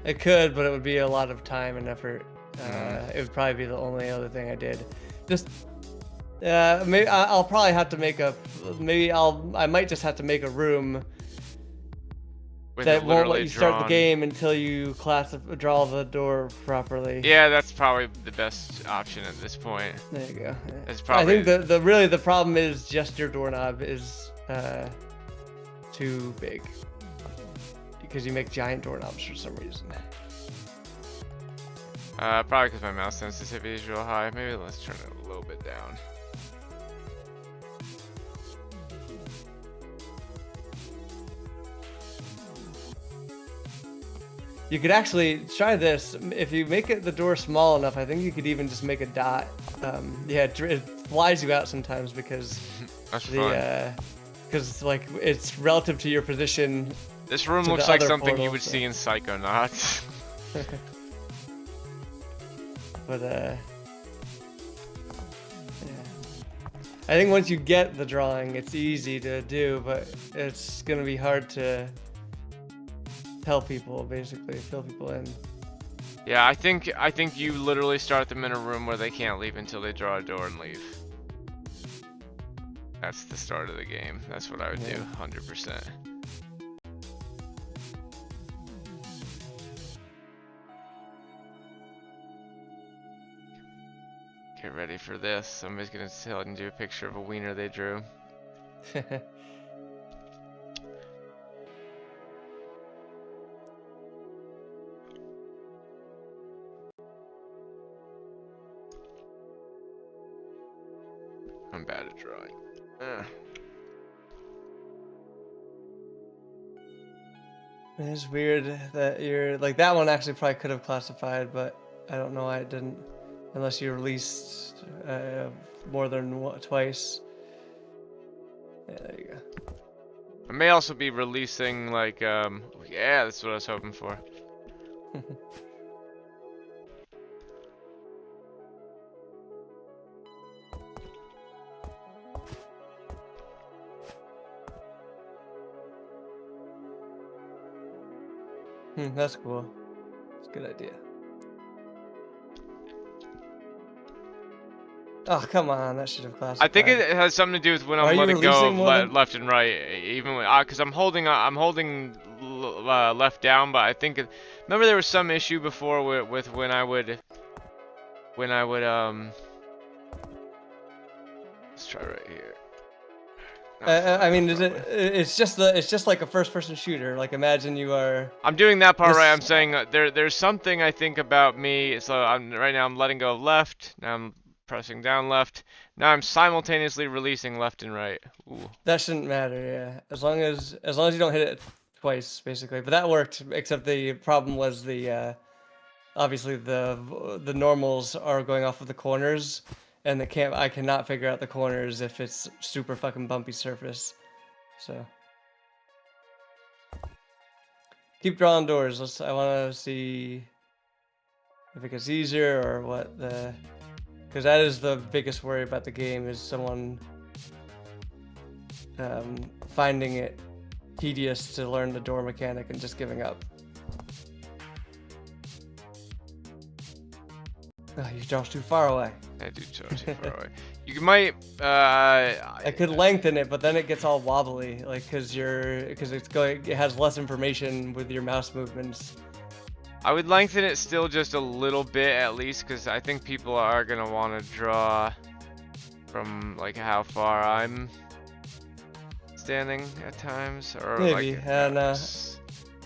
It could, but it would be a lot of time and effort. It would probably be the only other thing I did. Just maybe I'll probably have to make I might just have to make a room With that it won't let literally you start the drawn? game until you draw the door properly. Yeah, that's probably the best option at this point. There you go. Yeah. It's probably. I think the problem is just your doorknob is too big because you make giant doorknobs for some reason. Probably because my mouse sensitivity is real high. Maybe let's turn it a little bit down. You could actually try this. If you make the door small enough, I think you could even just make a dot. Yeah, it flies you out sometimes because That's fun. because like it's relative to your position. This room to looks the like other something you portal, would so- see in Psychonauts. But yeah. I think once you get the drawing, it's easy to do, but it's gonna be hard to tell people, basically, fill people in. Yeah, I think you literally start them in a room where they can't leave until they draw a door and leave. That's the start of the game. That's what I would do, Yeah. 100%. Get ready for this. Somebody's gonna tell and do a picture of a wiener they drew. I'm bad at drawing. Ugh. It's weird that you're like that one actually probably could have classified, but I don't know why it didn't, unless you released more than twice. Yeah, there you go. I may also be releasing like yeah, that's what I was hoping for. That's cool. It's a good idea. Oh, come on, that should have classified. I think it has something to do with when Are I'm you letting go releasing of more than- left and right, even when because I'm holding left down, but I think remember there was some issue before with when I would let's try right here. Not I mean, flying, it's just like a first-person shooter. Like, imagine you are. I'm doing that part right. I'm This- saying there's something I think about me. So right now I'm letting go of left. Now I'm pressing down left. Now I'm simultaneously releasing left and right. Ooh. That shouldn't matter, yeah. As long as you don't hit it twice, basically. But that worked. Except the problem was the obviously the normals are going off of the corners, and I cannot figure out the corners if it's super fucking bumpy surface. So keep drawing doors. I want to see if it gets easier or what the. Because that is the biggest worry about the game, is someone finding it tedious to learn the door mechanic and just giving up. Oh, you draw too far away. I do draw too far away. You might I could lengthen it, but then it gets all wobbly, like because it has less information with your mouse movements. I would lengthen it still just a little bit at least, because I think people are gonna want to draw from like how far I'm standing at times, or Maybe, like. and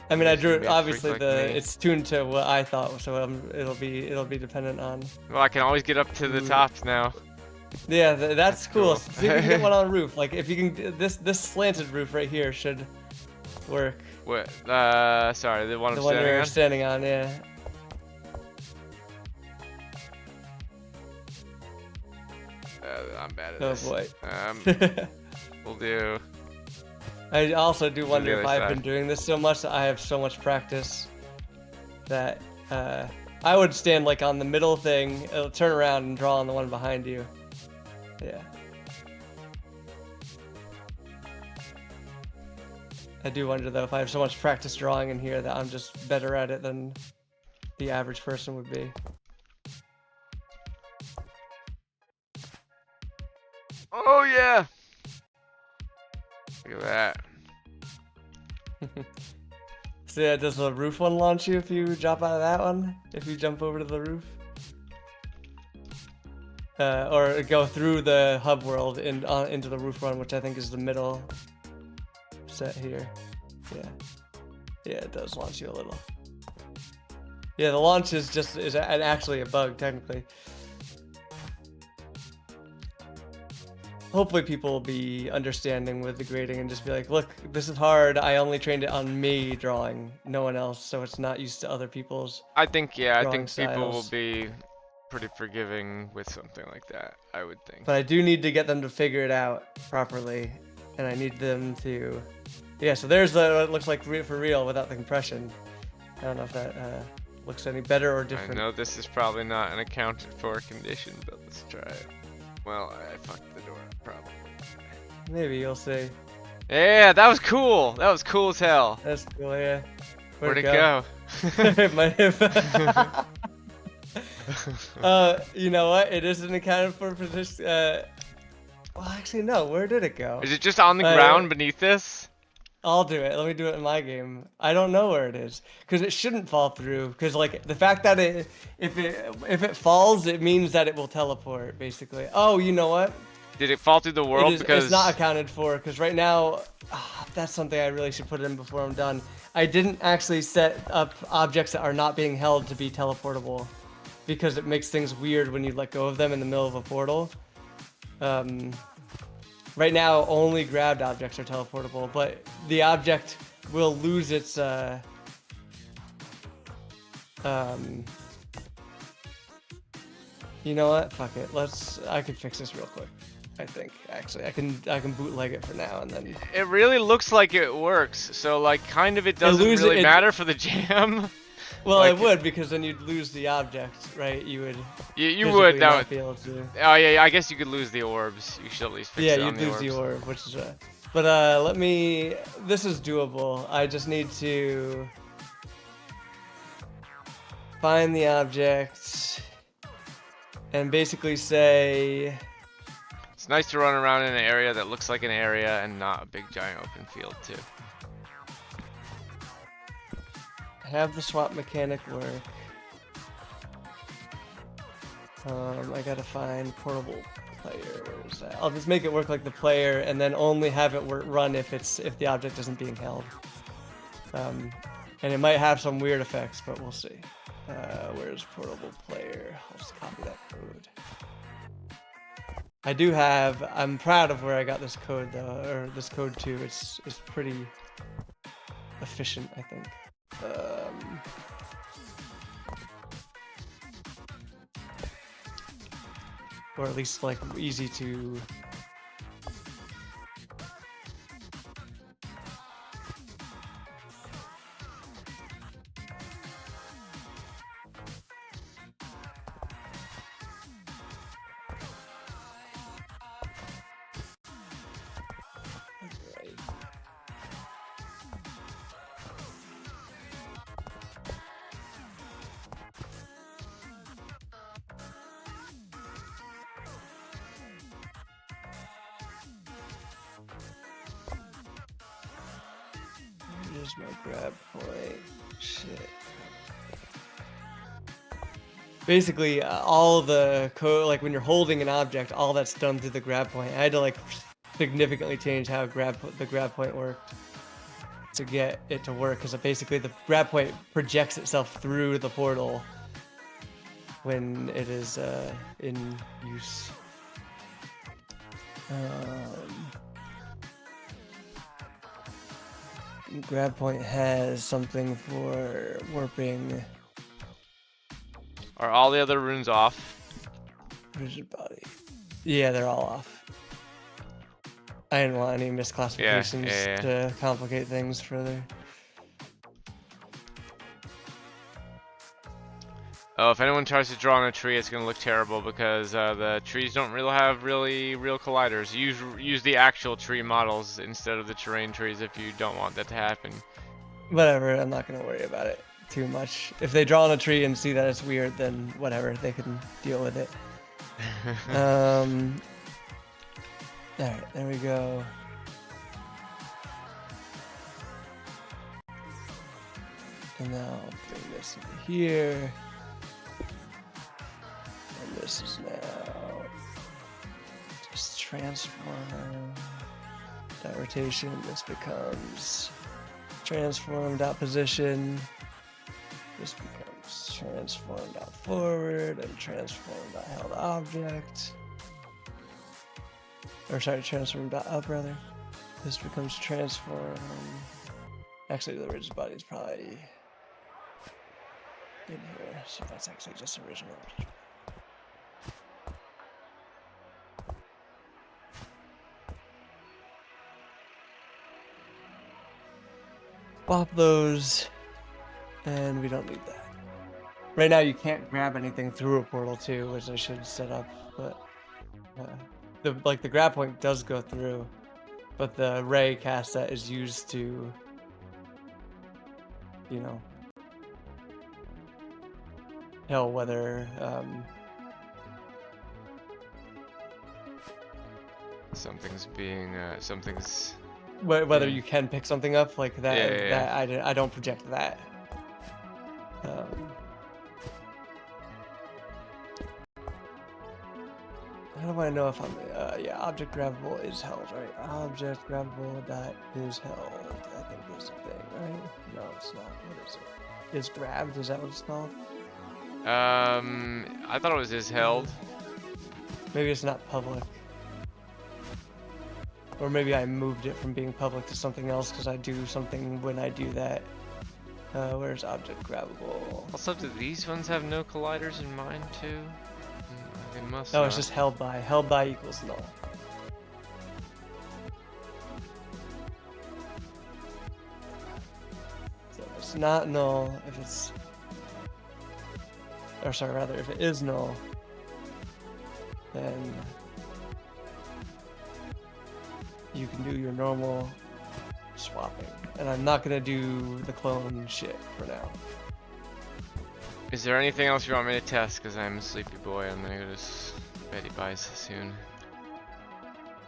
I mean, I It's drew gonna it. be a freak Obviously, like me. it's tuned to what I thought, so it'll be dependent on. Well, I can always get up to the Ooh. top now. Yeah, that's cool. cool. See if you can get one on a roof. Like if you can, this slanted roof right here should work. What? Sorry, the one The I'm one standing you're on. standing on, yeah. I'm bad at Oh this. boy. We'll do. I also do wonder the if other I've been side. doing this so much that I have so much practice that I would stand like on the middle thing, turn around and draw on the one behind you. Yeah. I do wonder though if I have so much practice drawing in here that I'm just better at it than the average person would be. Oh yeah. Look at that. So yeah, does the roof one launch you if you drop out of that one? If you jump over to the roof? Or go through the hub world into the roof one, which I think is the middle set here. Yeah. Yeah, it does launch you a little. Yeah, the launch is actually a bug technically. Hopefully people will be understanding with the grading and just be like, look, this is hard. I only trained it on me drawing, no one else, so it's not used to other people's I think, yeah, I drawing think people will styles. be pretty forgiving with something like that, I would think. But I do need to get them to figure it out properly, and I need them to... Yeah, so there's what it looks like for real without the compression. I don't know if that looks any better or I different. know this is probably not an accounted for condition, but let's try it. Well, I fucked the door up, probably. Maybe you'll see. Yeah, that was cool. That was cool as hell. That's cool, yeah. Where'd it go? It might have... you know what? It isn't accounted for this. Well, actually, no. Where did it go? Is it just on the ground beneath this? I'll do it. Let me do it in my game. I don't know where it is because it shouldn't fall through. Because like the fact that if it falls, it means that it will teleport basically. Oh, you know what? Did it fall through the world? Because It's not accounted for. Because right now, that's something I really should put in before I'm done. I didn't actually set up objects that are not being held to be teleportable, because it makes things weird when you let go of them in the middle of a portal. Right now, only grabbed objects are teleportable, but the object will lose its you know what? Fuck it. I can fix this real quick. I think actually I can bootleg it for now and then. it really looks like it works. So like, kind of, it doesn't really matter for the jam. Well, like, it would, because then you'd lose the object, right? You would. You would. That would be able to. Oh yeah, I guess you could lose the orbs. You should at least fix Yeah, it on you'd the lose the orbs. orb, which is but let me. This is doable. I just need to find the object and basically say. It's nice to run around in an area that looks like an area and not a big giant open field too. Have the swap mechanic work. I gotta find portable player. Where is that? I'll just make it work like the player, and then only have it run if the object isn't being held. And it might have some weird effects, but we'll see. Where's portable player? I'll just copy that code. I'm proud of where I got this code though, or this code too. It's pretty efficient, I think. Or at least like easy to. Here's my grab point. Shit. Basically, all the code, like when you're holding an object, all that's done through the grab point. I had to like significantly change how the grab point worked to get it to work, because basically the grab point projects itself through the portal when it is in use. Grab point has something for warping. Are all the other runes off? Rigid body. Yeah, they're all off. I didn't want any misclassifications Yeah. to complicate things further. Oh, if anyone tries to draw on a tree, it's gonna look terrible because the trees don't really have real colliders. Use the actual tree models instead of the terrain trees if you don't want that to happen. Whatever, I'm not gonna worry about it too much. If they draw on a tree and see that it's weird, then whatever, they can deal with it. Alright, there we go. And now I'll bring this into here. And this is now just transform dot rotation. This becomes transform dot position. This becomes transform.forward and transform.held object. Or sorry, transform.up rather. This becomes transform. Actually, the rigid body is probably in here, so that's actually just original. Swap those, and we don't need that. Right now, you can't grab anything through a portal too, which I should set up, but the grab point does go through, but the ray cast set is used to, you know, tell whether Something's being something's. whether you can pick something up like that. Yeah. I don't project that. How do I know if I'm yeah, object grabbable is held, right? Object grabbable that is held, I think is the thing, right? No, it's not. What is it? Is grabbed, is that what it's called? I thought it was is held. Maybe it's not public. Or maybe I moved it from being public to something else because I do something when I do that. Where's object grabbable? Also, do these ones have no colliders in mind too? They must. No, it's just held by. Held by equals null. So if it's not null, if it's... Or sorry, rather, if it is null, then you can do your normal swapping. And I'm not gonna do the clone shit for now. Is there anything else you want me to test? Because I'm a sleepy boy. I'm gonna go to Betty Buys soon.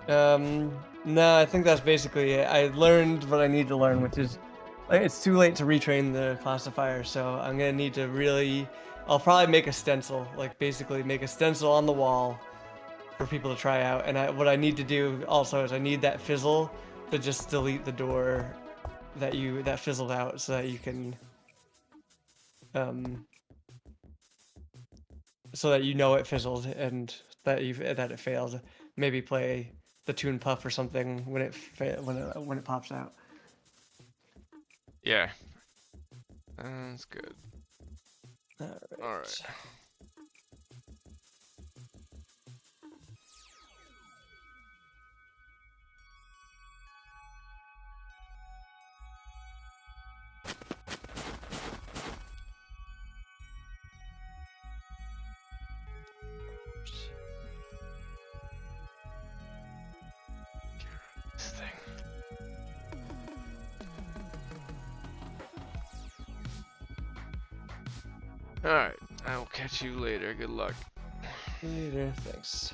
No, I think that's basically it. I learned what I need to learn, which is it's too late to retrain the classifier, so I'm gonna need to really. I'll probably make a stencil, like basically make a stencil on the wall for people to try out. And what I need to do also is I need that fizzle to just delete the door that fizzled out, so that you can so that you know it fizzled and that it failed. Maybe play the tune puff or something when it pops out. Yeah. That's good. All right. This thing. Alright, I will catch you later. Good luck. Later, thanks.